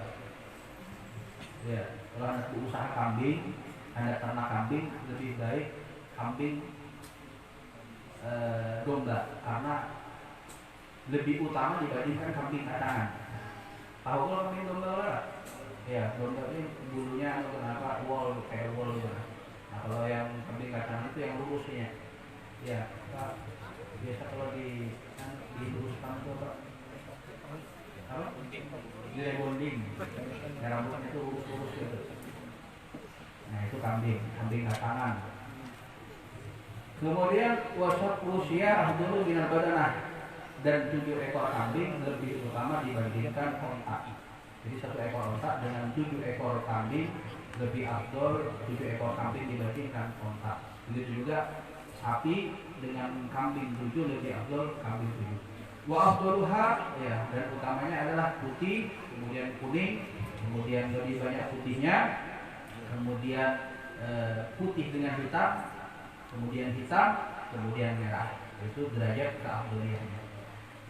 B: Ya, kalau hendak berusaha kambing, hendak ternak kambing, lebih baik kambing domba karena lebih utama dibandingkan kambing kacangan. Tahu kalau kambing domba lah? Ya, domba ini bulunya kenapa wol kayak wol gitu. Nah, kalau yang kambing kacangan itu yang lurusnya. Ya, biasa kalau diluruskan itu apa? Di rebonding. Ya, rambutnya itu lurus gitu. Nah, itu kambing kacangan. Kemudian wasat usia dulu binar badanah, dan 7 ekor kambing lebih utama dibandingkan onta. Jadi 1 ekor onta dengan 7 ekor kambing lebih afdol 7 ekor kambing dibandingkan onta. Begitu juga sapi dengan kambing 7 lebih afdol kambing 7. Wa afdoluha, ya, dan utamanya adalah putih, kemudian kuning, kemudian lebih banyak putihnya, kemudian putih dengan hitam, kemudian hitam, kemudian merah. Itu derajat keafdoliannya.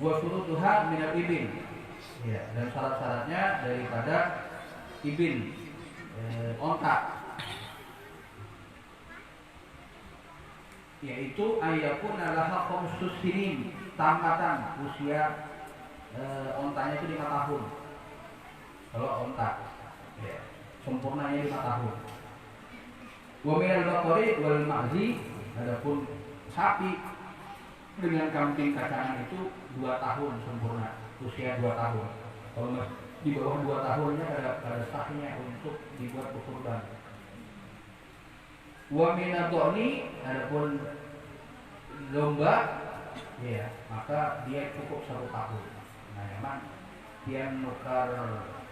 B: Wa syurutuha minal ibin. Ya, dan syarat-syaratnya daripada ibin, onta. Yaitu ayakuna laha khamsus sinin, tamatan usia ontanya itu 5 tahun. Kalau onta, ya, sempurnanya 5 tahun. Wa minal baqari wal ma'zi, adapun sapi dengan kambing kacangan itu 2 tahun sempurna, usia 2 tahun. Kalau di bawah 2 tahunnya ada sahnya untuk dibuat kurban. Wa minad dhani, adapun domba, ya, maka dia cukup 1 tahun. Nah, memang dia nukar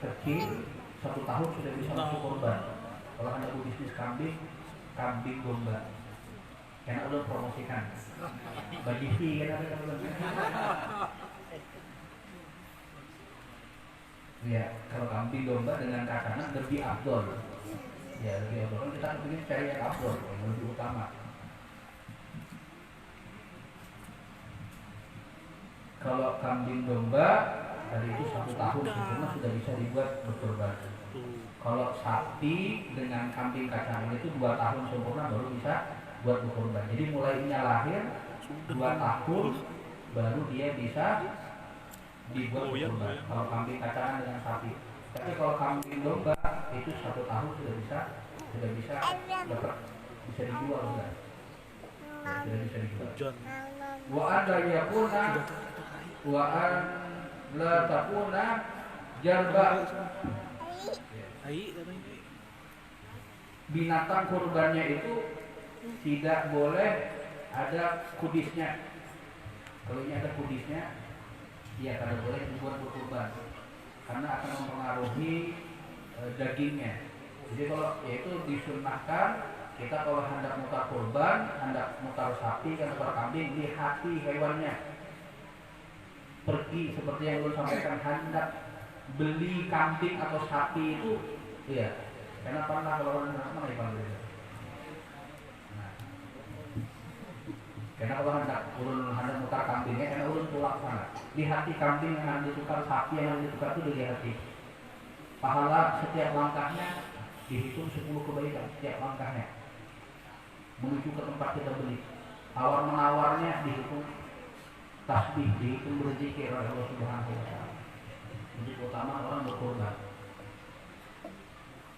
B: kecil 1 tahun sudah bisa masuk kurban. Kalau Anda bisnis kambing domba, karena udah promosikan bagi fee kan ada. Ya, kalau kambing domba dengan kacangan lebih afdol. Ya, lebih afdol. Kita ingin cari yang afdol, yang lebih utama. Kalau kambing domba dari itu 1 tahun sempurna sudah bisa dibuat berkorban. Kalau sapi dengan kambing kacangan itu 2 tahun sempurna baru bisa buat berkorban. Jadi mulainya lahir 2 tahun baru dia bisa dibuat berkorban. Kalau kambing kacangan dengan sapi. Tapi kalau kambing domba itu 1 tahun sudah bisa dapat, bisa dijual sudah. Sudah bisa dijual. Wa ada yakuna wa an la takuna jarba. Binatang kurbannya itu tidak boleh ada kudisnya. Kalau ini ada kudisnya, ya tidak boleh dibuat berkurban karena akan mempengaruhi dagingnya. Jadi kalau yaitu disunnahkan kita kalau hendak mutar kurban, hendak mutar sapi, kan mutar kambing, lihati hewannya. Pergi seperti yang ulun sampaikan, hendak beli kambing atau sapi itu, ya. Kenapa lah kalau orang mana dipanggil? Nah, karena kalau hendak mutar kambingnya, karena ulun pulang sana. Lihati kambing yang hendak ditukar, sapi yang hendak ditukar itu dilihati. Pahala setiap langkahnya dihitung 10 kebaikan setiap langkahnya menuju ke tempat kita beli. Tawar menawarnya dihitung tasbih, dihitung berzikir oleh Allah Subhanahu wa taala. Jadi utama orang berkorban.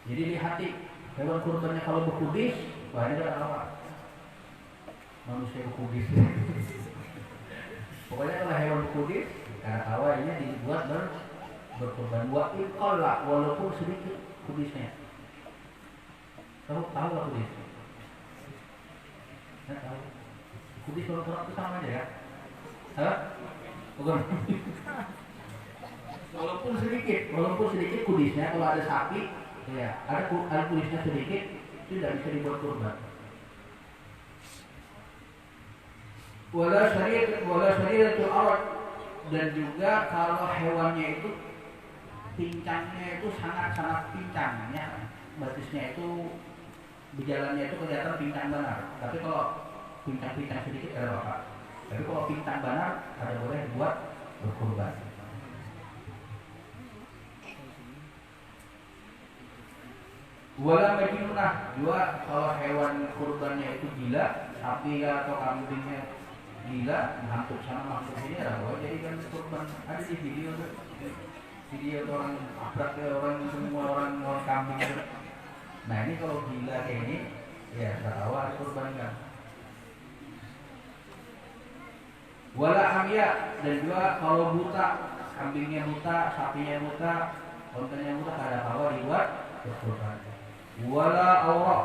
B: Jadi lihati hewan kurbannya kalau berkudis, banyak apa? Manusia berkudis. Pokoknya kalau hewan berkudis, karena awalnya dibuat berkorban. Wa iqalla, walaupun sedikit kudisnya. Tahu lah kudis? Tahu. Kudis kalau kurang itu sama aja ya? Hah? Bukan. Walaupun sedikit kudisnya, kalau ada sapi, ya ada kudisnya sedikit, itu tidak bisa dibuat kurban. Wala syariatul awad, dan juga kalau hewannya itu pincangnya itu sangat pincang, ya. Batisnya itu berjalannya itu kelihatan pincang benar. Tapi kalau pincang sedikit ada apa? Tapi kalau pincang benar ada boleh buat berkurban. Wala majnunah, juga kalau hewan kurbannya itu gila, sapi atau kambingnya gila, hampir sana hampir sini ada boleh jadikan kurban. Ada di video orang abrak orang semua orang kambing itu. Nah ini kalau gila kayak ini, ya tak tahu ada kurban kan. Wala hamya, dan juga kalau buta, kambingnya buta, sapinya buta, ontenya buta, ada apa dibuat berkurban. Wala awrah,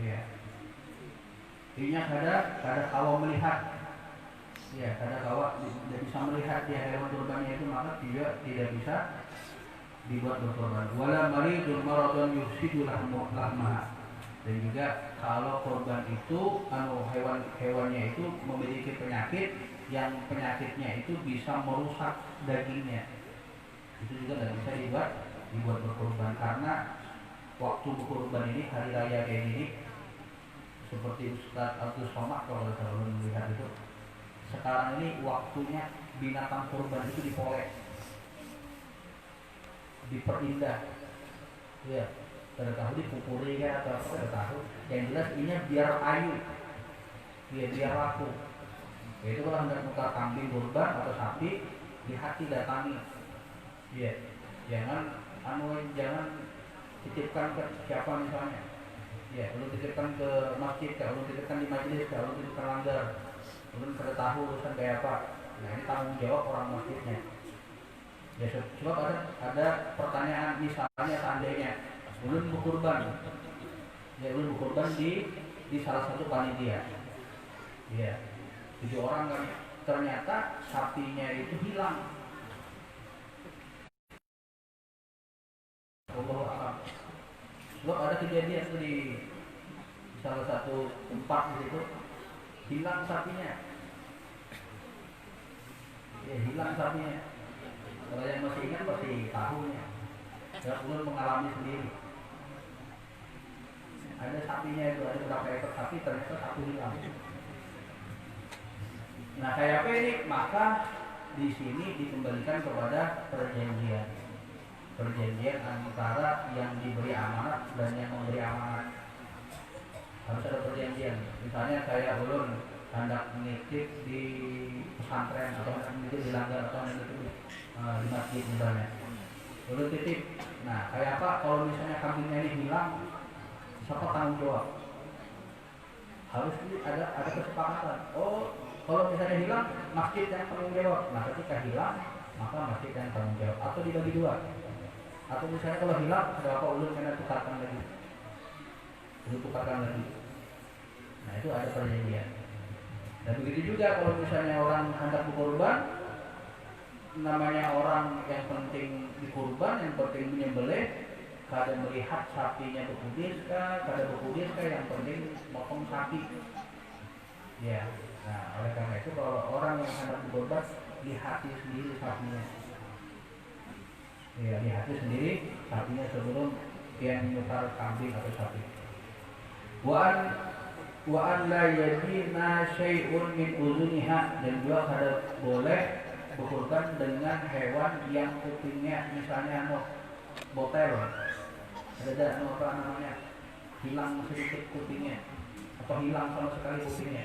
B: ya. Intinya kada kalau melihat, ya kada kalau tidak bisa melihat dia hewan kurbannya itu, maka dia tidak bisa dibuat berkorban. Wala maridun maradun yufsidu lahmaha, dan juga kalau korban itu hewannya itu memiliki penyakit yang penyakitnya itu bisa merusak dagingnya, itu juga tidak bisa dibuat berkorban. Karena waktu berkorban ini, hari raya kayak ini, seperti Ustaz Abdul Somad kalau selalu melihat itu, sekarang ini waktunya binatang kurban itu dipoleh, diperindah, ya. Kada tahu dipukuli kan atau apa, kada tahu. Yang jelas ini biar ayu, biar laku. Itu kalau hendak mutar kambing kurban atau sapi, dihati datangi, ya. Jangan titipkan ke siapa misalnya. Ya, lu titipkan ke masjid, lu titipkan di majelis, lu titipkan langgar, lu kada tahu urusan kayak apa. Nah ini tanggung jawab orang masjidnya. Ya, sebab ada pertanyaan, misalnya seandainya ulun berkurban, ya ulun berkurban di salah satu panitia, ya 7 orang kan, ternyata sapinya itu hilang. Allah alam. Sebab ada kejadian tuh di salah satu tempat di situ, hilang sapinya. Ya hilang sapinya. Kalau yang masih ingat pasti tahunya. Ya ulun mengalami sendiri. Ada sapinya itu, ada berapa ekor sapi, ternyata satu hilang. Nah kayak apa ini? Maka di sini dikembalikan kepada perjanjian antara yang diberi amanat dan yang memberi amanat. Harus ada perjanjian. Misalnya kayak ulun hendak menitip di pesantren atau hendak menitip di langgar atau hendak menitip di masjid misalnya, ulun titip. Nah kayak apa kalau misalnya kambingnya ini hilang, siapa tanggung jawab? Harus ada kesepakatan. Oh kalau misalnya hilang, masjid yang tanggung jawab. Nah ketika hilang, maka masjid yang tanggung jawab. Atau dibagi dua. Atau misalnya kalau hilang, ada apa ulun kena tukarkan lagi. Nah itu ada perjanjian. Dan begitu juga kalau misalnya orang hendak berkurban, namanya orang yang penting dikurban, yang penting menyembelih, kada melihat sapinya berkudis kah, kada berkudis kah, yang penting potong sapi. Ya, nah oleh karena itu kalau orang yang hendak berkurban, lihati sendiri sapinya. Ya, lihati sendiri sapinya sebelum dia menyutar kambing atau sapi. Wa an la yadina syai'un min uzuniha, dan juga kada boleh berkurban dengan hewan yang kupingnya misalnya botel, ada apa namanya, hilang sedikit kupingnya atau hilang sama sekali kupingnya,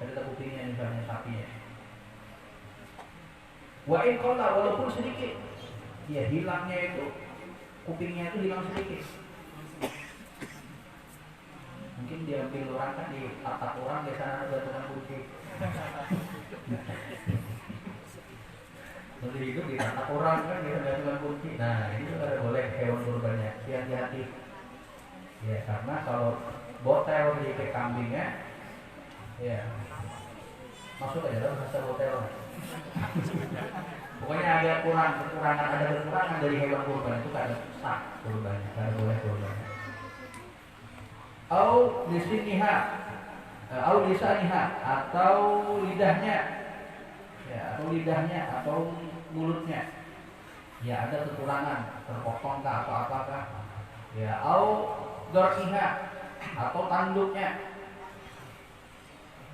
B: ada kupingnya misalnya sapinya. Wa in qalla, walaupun sedikit, ya hilangnya itu kupingnya itu hilang sedikit. Mungkin diambil orang kan, di atap orang biasa ada tukang kunci. Nanti hidup di atap orang kan biasa ada tukang kunci. Nah ini juga ada boleh hewan kurbannya, hati-hati. Ya karena kalau botel di kambingnya, ya masuk aja lah bahasa botel. Pokoknya ada kekurangan dari hewan kurban itu kada sah kurbannya, kada boleh kurbannya. Au lisaniha, atau lidahnya, ya atau lidahnya atau mulutnya, ya ada kekurangan, terpotong kah atau apakah, ya au dor'iha, atau tanduknya.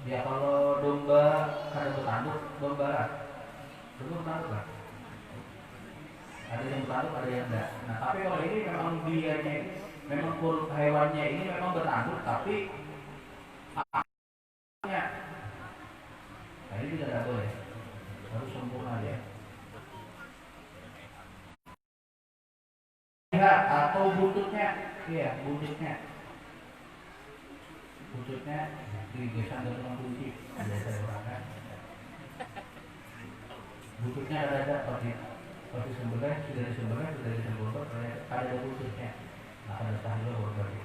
B: Ya kalau domba kada bertanduk, domba bertanduk lah. Ada yang bertanduk, ada yang enggak. Nah tapi kalau ini memang dianya, memang hewannya ini memang bertanduk, tapi aknya, nah ini tidak boleh, harus sempurna ya. Lihat atau buntutnya, iya buntutnya digeser ke tukang kunci, biasa orang kan. Buntutnya ada seperti sebelah, sudah disembelih, ada buntutnya. Nah, ada sahih berbagi.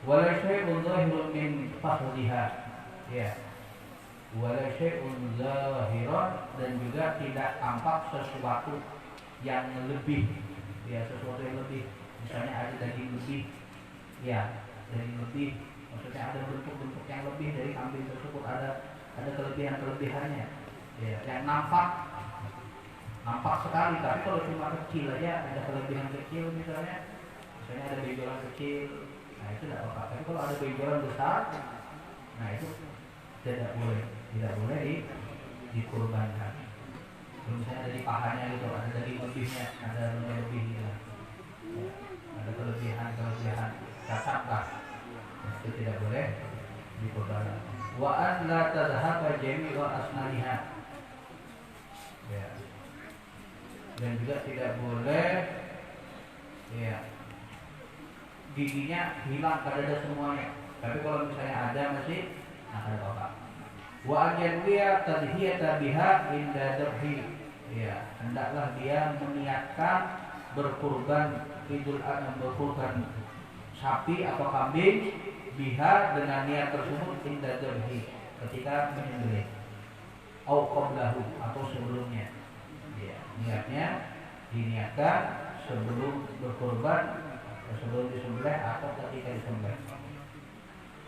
B: Wala syai'un zahirun min fakhdiha. Ya. Wala syai'un zahirun, dan juga tidak tampak sesuatu yang lebih. Ya, sesuatu yang lebih. Misalnya ada daging lebih. Ya, daging lebih. Maksudnya ada bentuk-bentuk yang lebih dari kambing tersebut, ada kelebihan-kelebihannya. Ya, yang nampak sekali, tapi kalau cuma kecil aja, ada kelebihan kecil misalnya ada benjolan kecil, nah itu tidak apa-apa. Tapi kalau ada benjolan besar, nah itu tidak boleh dikurbankan. Kalau misalnya ada di pahanya gitu, ada daging lebihnya, ada lebih gitu, ya, ada kelebihan cacat lah, itu tidak boleh dikurbankan. Wa an la tadhhaba jami'u asnaniha, ya. Dan juga tidak boleh, ya, giginya hilang, kada ada semuanya. Tapi kalau misalnya ada masih, nah kada apa-apa. Wa anyanwiya tadhiyata biha inda dzabhi, ya, hendaklah dia meniatkan berkurban sapi atau kambing biha dengan niat tersebut inda dzabhi, ketika menyembelih, au qablahu, atau sebelumnya. Ya, niatnya diniatkan sebelum berkurban, sebelum disembelih atau ketika disembelih.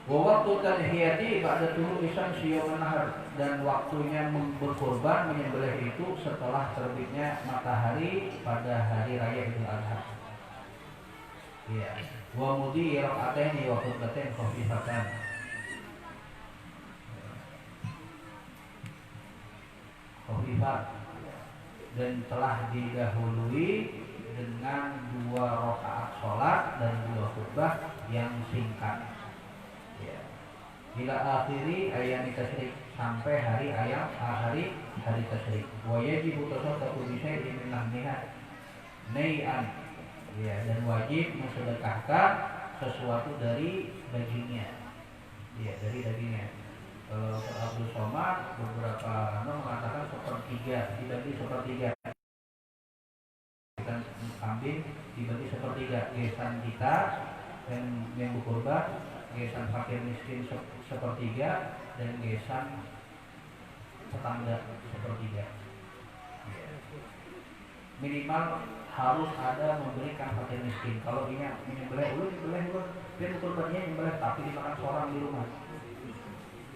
B: Wa waktu tadhiyati ba'da tulu'i syamsi yaum nahar, dan waktunya berkurban menyembelih itu setelah terbitnya matahari pada hari raya Idul Adha. Ya, wa mudi raka'ataini wa khutbatain khafifatan. Khafifat, dan telah didahului dengan 2 rakaat sholat dan 2 khutbah yang singkat. Ya. Bila akhiri ayam tasyrik, sampai hari tasyrik. Wa yajibu tasaddaqu bi syai'in min lahmiha nai'an. Ya, dan wajib mensedekahkan sesuatu dari dagingnya. Ya, dari dagingnya. Kalau Abdul Somad beberapa mengatakan sepertiga, dibagi sepertiga. Kambing dibagi sepertiga, gesan kita yang berkurban, gesan fakir miskin sepertiga, dan gesan tetangga sepertiga. Minimal harus ada memberikan fakir miskin. Kalau ini menyembelih ulun, dia kurbannya menyembelih tapi dimakan seorang di rumah.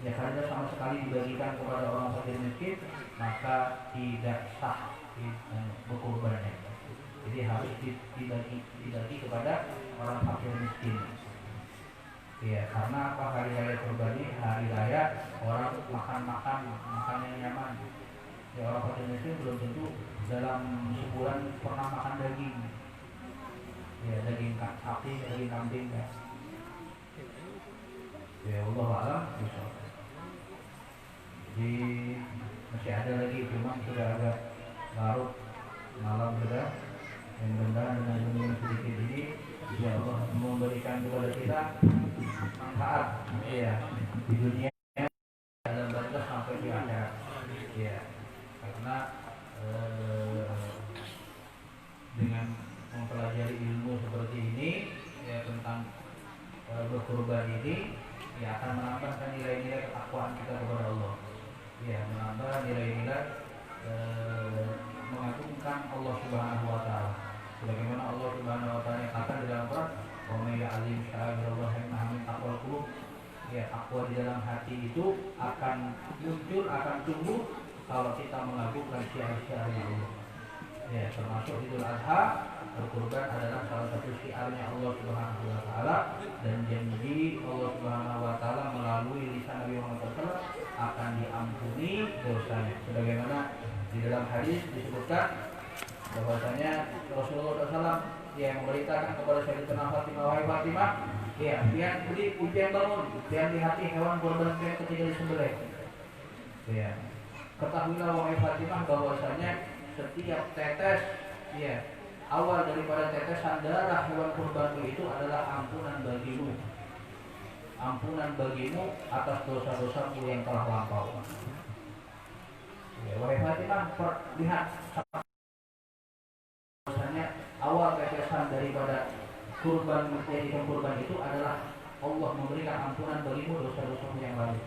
B: Ya karena sama sekali dibagikan kepada orang fakir miskin, maka tidak sah berkurbannya. Jadi harus dibagi kepada orang fakir miskin. Ya karena apa, hari raya kurban ini hari raya orang makan yang nyaman. Ya orang fakir miskin belum tentu dalam sebulan pernah makan daging. Ya daging sapi, daging kambing ya. Ya Allah alam bisa. Jadi masih ada lagi, cuma sudah agak larut malam sudah. Yang mudah-mudahan dengan ilmu sedikit ini insya Allah memberikan kepada kita manfaat ya di dunia dalam batas sampai di akhirat ya, karena dengan mempelajari ilmu seperti ini ya tentang berkurban ini ya akan menambahkan nilai-nilai ketakwaan kita kepada Allah ya, menambah nilai-nilai mengagungkan Allah Subhanahu wa taala. Sebagaimana Allah Subhanahu wa taala katakan di dalam Quran, "Wa may ya'lam sya'irallah min taqwal qulub." Ya, takwa di dalam hati itu akan muncul, akan tumbuh kalau kita mengagungkan syiar-syiarnya Allah. Ya, termasuk Idul Adha, berkurban adalah salah satu syiarnya Allah Subhanahu wa taala, dan janji Allah Subhanahu wa taala melalui lisan Nabi Muhammad SAW akan diampuni dosanya. Sebagaimana di dalam hadis disebutkan bahwasanya Rasulullah SAW yang memerintahkan kepada Sayyidatina Fatimah, wahai Fatimah, ya pian bangun, pian lihati hewan kurban pian ketika disembelih. Ya, ketahuilah wahai Fatimah bahwasanya setiap tetes, ya awal daripada tetesan darah hewan kurbanmu itu adalah ampunan bagimu atas dosa-dosamu yang telah lampau. Ya, wahai Fatimah, lihat bahwasanya awal tetesan daripada kurban menjadikan kurban itu adalah Allah memberikan ampunan bagimu dosa-dosamu yang lalu.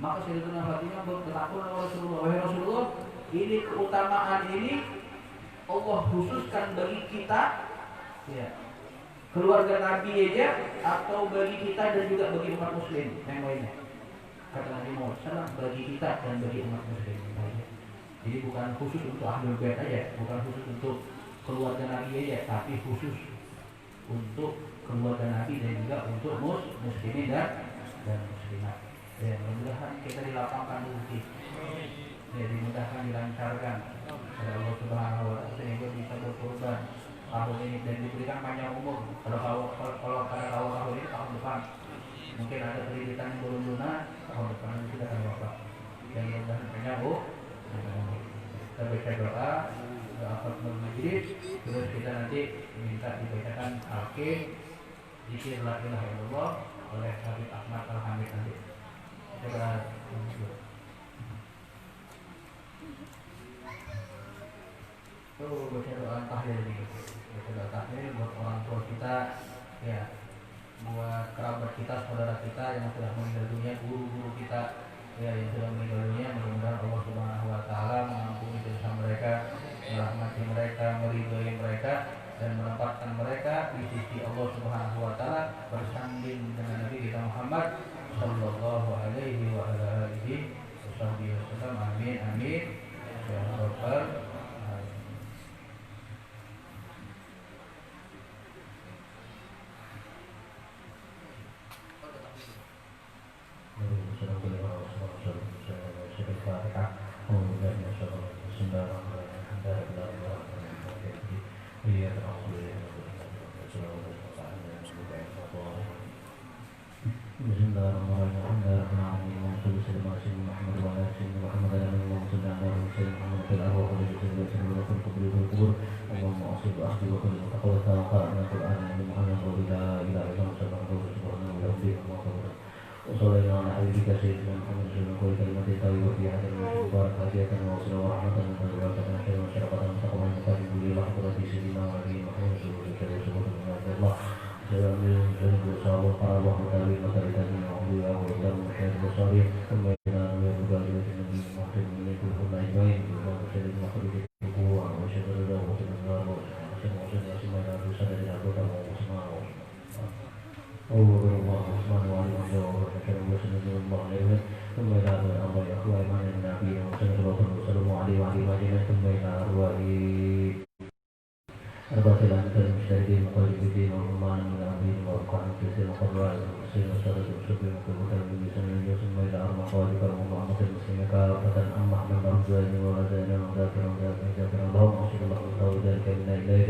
B: Maka Sayyidatina Fatimah bertakwa kepada Rasulullah, wahai Rasulullah, ini keutamaan ini Allah khususkan bagi kita, ya, keluarga Nabi aja, atau bagi kita dan juga bagi umat Muslim yang lainnya. Kata Nabi Muhammad SAW, bagi kita dan bagi umat Muslim. Jadi bukan khusus untuk Ahlul Bait aja, bukan khusus untuk keluarga Nabi aja, tapi khusus untuk keluarga Nabi dan juga untuk muslimin dan muslimat. Ya, mudah-mudahan kita dilapangkan rezeki. Ya, dimudahkan, dilancarkan oleh Allah Subhanahu wa taala sehingga bisa berkorban tahun ini dan diberikan panjang umur. Kalau pada tahun ini, tahun depan mungkin ada kreditan yang belum lunas, tahun depan sudah ada bapak. Dan mudah-mudahan panjang kita baca doa Al-Fatihah Majlis, terus kita nanti minta dibacakan Al-Qim zikir la ilaha illallah oleh Habib Ahmad Al-Hamid nanti. Kita baca doa tahlil ini, baca doa tahlil buat orang tua kita, ya, buat kerabat kita, saudara kita yang sudah meninggal dunia, guru-guru kita, ya, yang sudah meninggal dunia. Mudah-mudahan Allah Subhanahu wa taala mengampuni dosa mereka, merahmati mereka, meridhoi mereka, dan menempatkan mereka di sisi Allah Subhanahu wa taala bersanding dengan Nabi kita Muhammad sallallahu alaihi wa ala alihi wasallam. Amin amin ya rabbal alamin.
A: أبو بكر وعثمان وعلي وعمر وسلم الله عليه ثم إلى أرواح أخوان النبي وسلم الله وسلم عليه وعلى آله ثم إلى أرواح الباطل عن المجتهدين المقلدين والرمان من العبيد والقرآن الكريم والقراء والمسلمين والسادة والمسلمين وكل المسلمين من ثم إلى أرواح خالق المعامة المسلمين كافة أما أحمد الرجال ولدينا وذاكر وذاكر ذاكر اللهم صل الله وسلم ذلك من إليه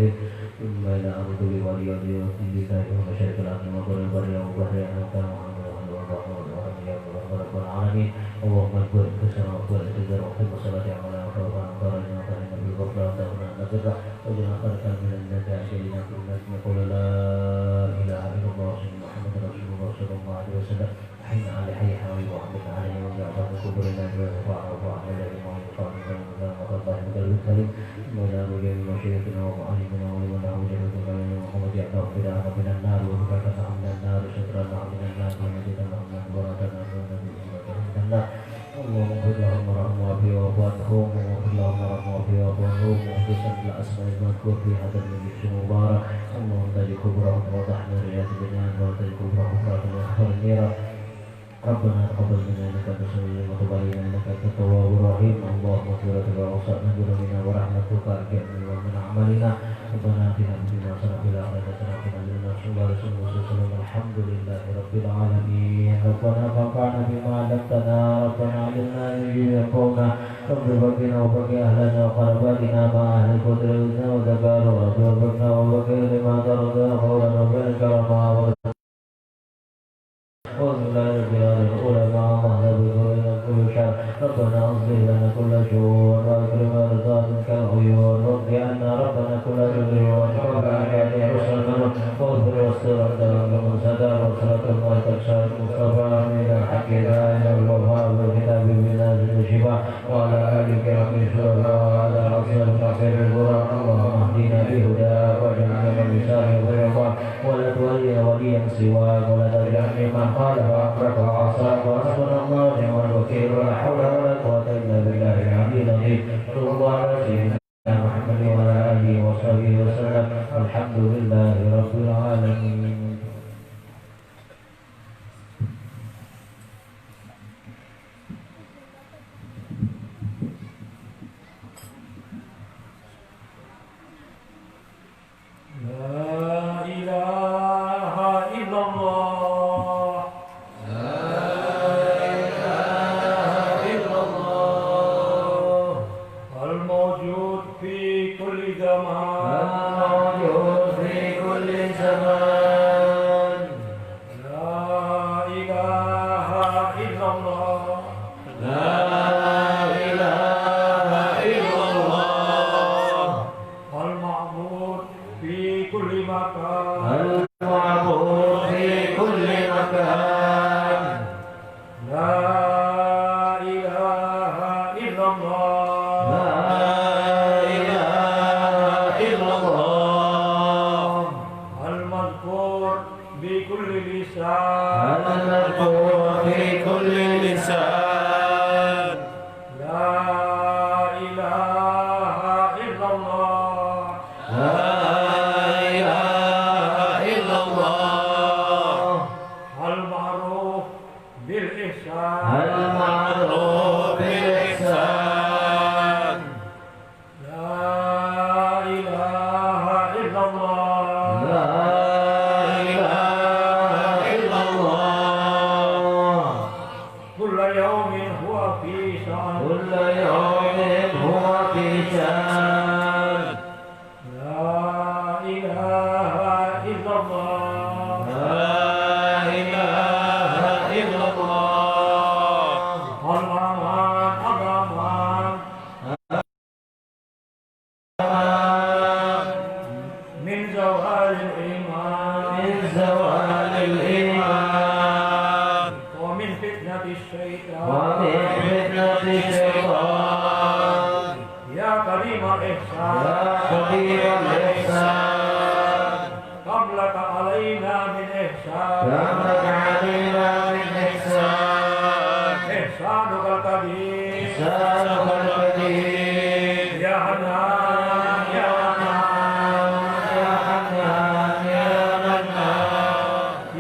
A: ثم إلى أرض ولي الله ومشارك الأرض وقل البر وبحر أنت رب العالمين اللهم اكبر كسر واكبر اعتذر واحب صلاة عملا وفرقا وفرجا وفرجا بالغفر وتغنى النذر وجنا خلقا من النجاة إلينا كل الناس نقول لا إله إلا الله سيدنا محمد رسول الله صلى الله عليه وسلم حين على حي حوي وعمل عليه وجعفر كبرنا وفعل وفعل إليه ويقام من المدام وقضاه بقلب الكريم وإلى رجال وشيخنا ومعلمنا ولمنا وجهتنا ومحمد يعلم بدانا من النار وبكاتنا من النار شكرنا من النار ومجدنا من بركنا اللهم اغفر لهم وارحمهم وعافهم واغفر لهم وارحمهم وعافهم محدثا الاسماء المذكور في هذا المجلس المبارك اللهم تجد كبرهم ووضحنا رياض الجنان وتجد كبرهم وفاتنا اخبار النيرة ربنا تقبل منا انك انت السميع العليم وتب علينا انك انت التواب الرحيم اللهم اغفر لنا واوسعنا ذنوبنا ورحمتك ارجعنا ومن اعمالنا ربنا اتنا في الدنيا حسنه وفي الاخره حسنه وقنا عذاب النار صلى الله عليه وسلم الحمد لله رب العالمين ربنا فانفعنا بما علمتنا ربنا علمنا يقومنا رب بقنا وبقي اهلنا وقرباتنا مع اهل قدرتنا وذكار وارزقنا وبقي لما ترضى قولا وبارك كرما والله الجلال العلماء الله بذلنا كل شر ربنا اصلح لنا كل شؤون واكرم رضاك العيون وارض عنا ربنا كل شر وارحم عبادك رسلنا واغفر واستر عندنا من ستر وصلاه الله تكسر مصطفى من الحق دائما الوفاء بالكتاب بنازل الشفاء وعلى الك رب الشهداء وعلى اصل خير القران اللهم اهدنا بهداك واجعلنا من لسان غيرك ولا تولي وليا سواك ولا تجعلني من خالف امرك وعصاك وحسبنا الله ونعم الوكيل ولا حول ولا قوه الا بالله العلي العظيم صلى الله على سيدنا محمد وعلى اله وصحبه وسلم الحمد لله رب العالمين.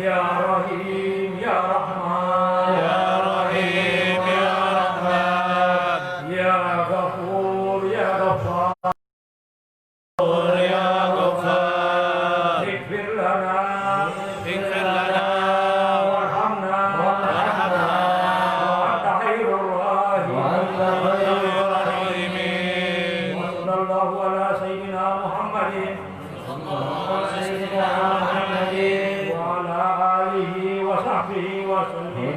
B: Ya رحيم يا رحمن
C: يا رحيم يا رحمن
B: يا غفور يا غفار
C: يا غفار
B: اغفر لنا
C: اغفر لنا
B: وارحمنا وأنت خير الراحمين وصلى الله على سيدنا محمد وعلى آله وصحبه وسلم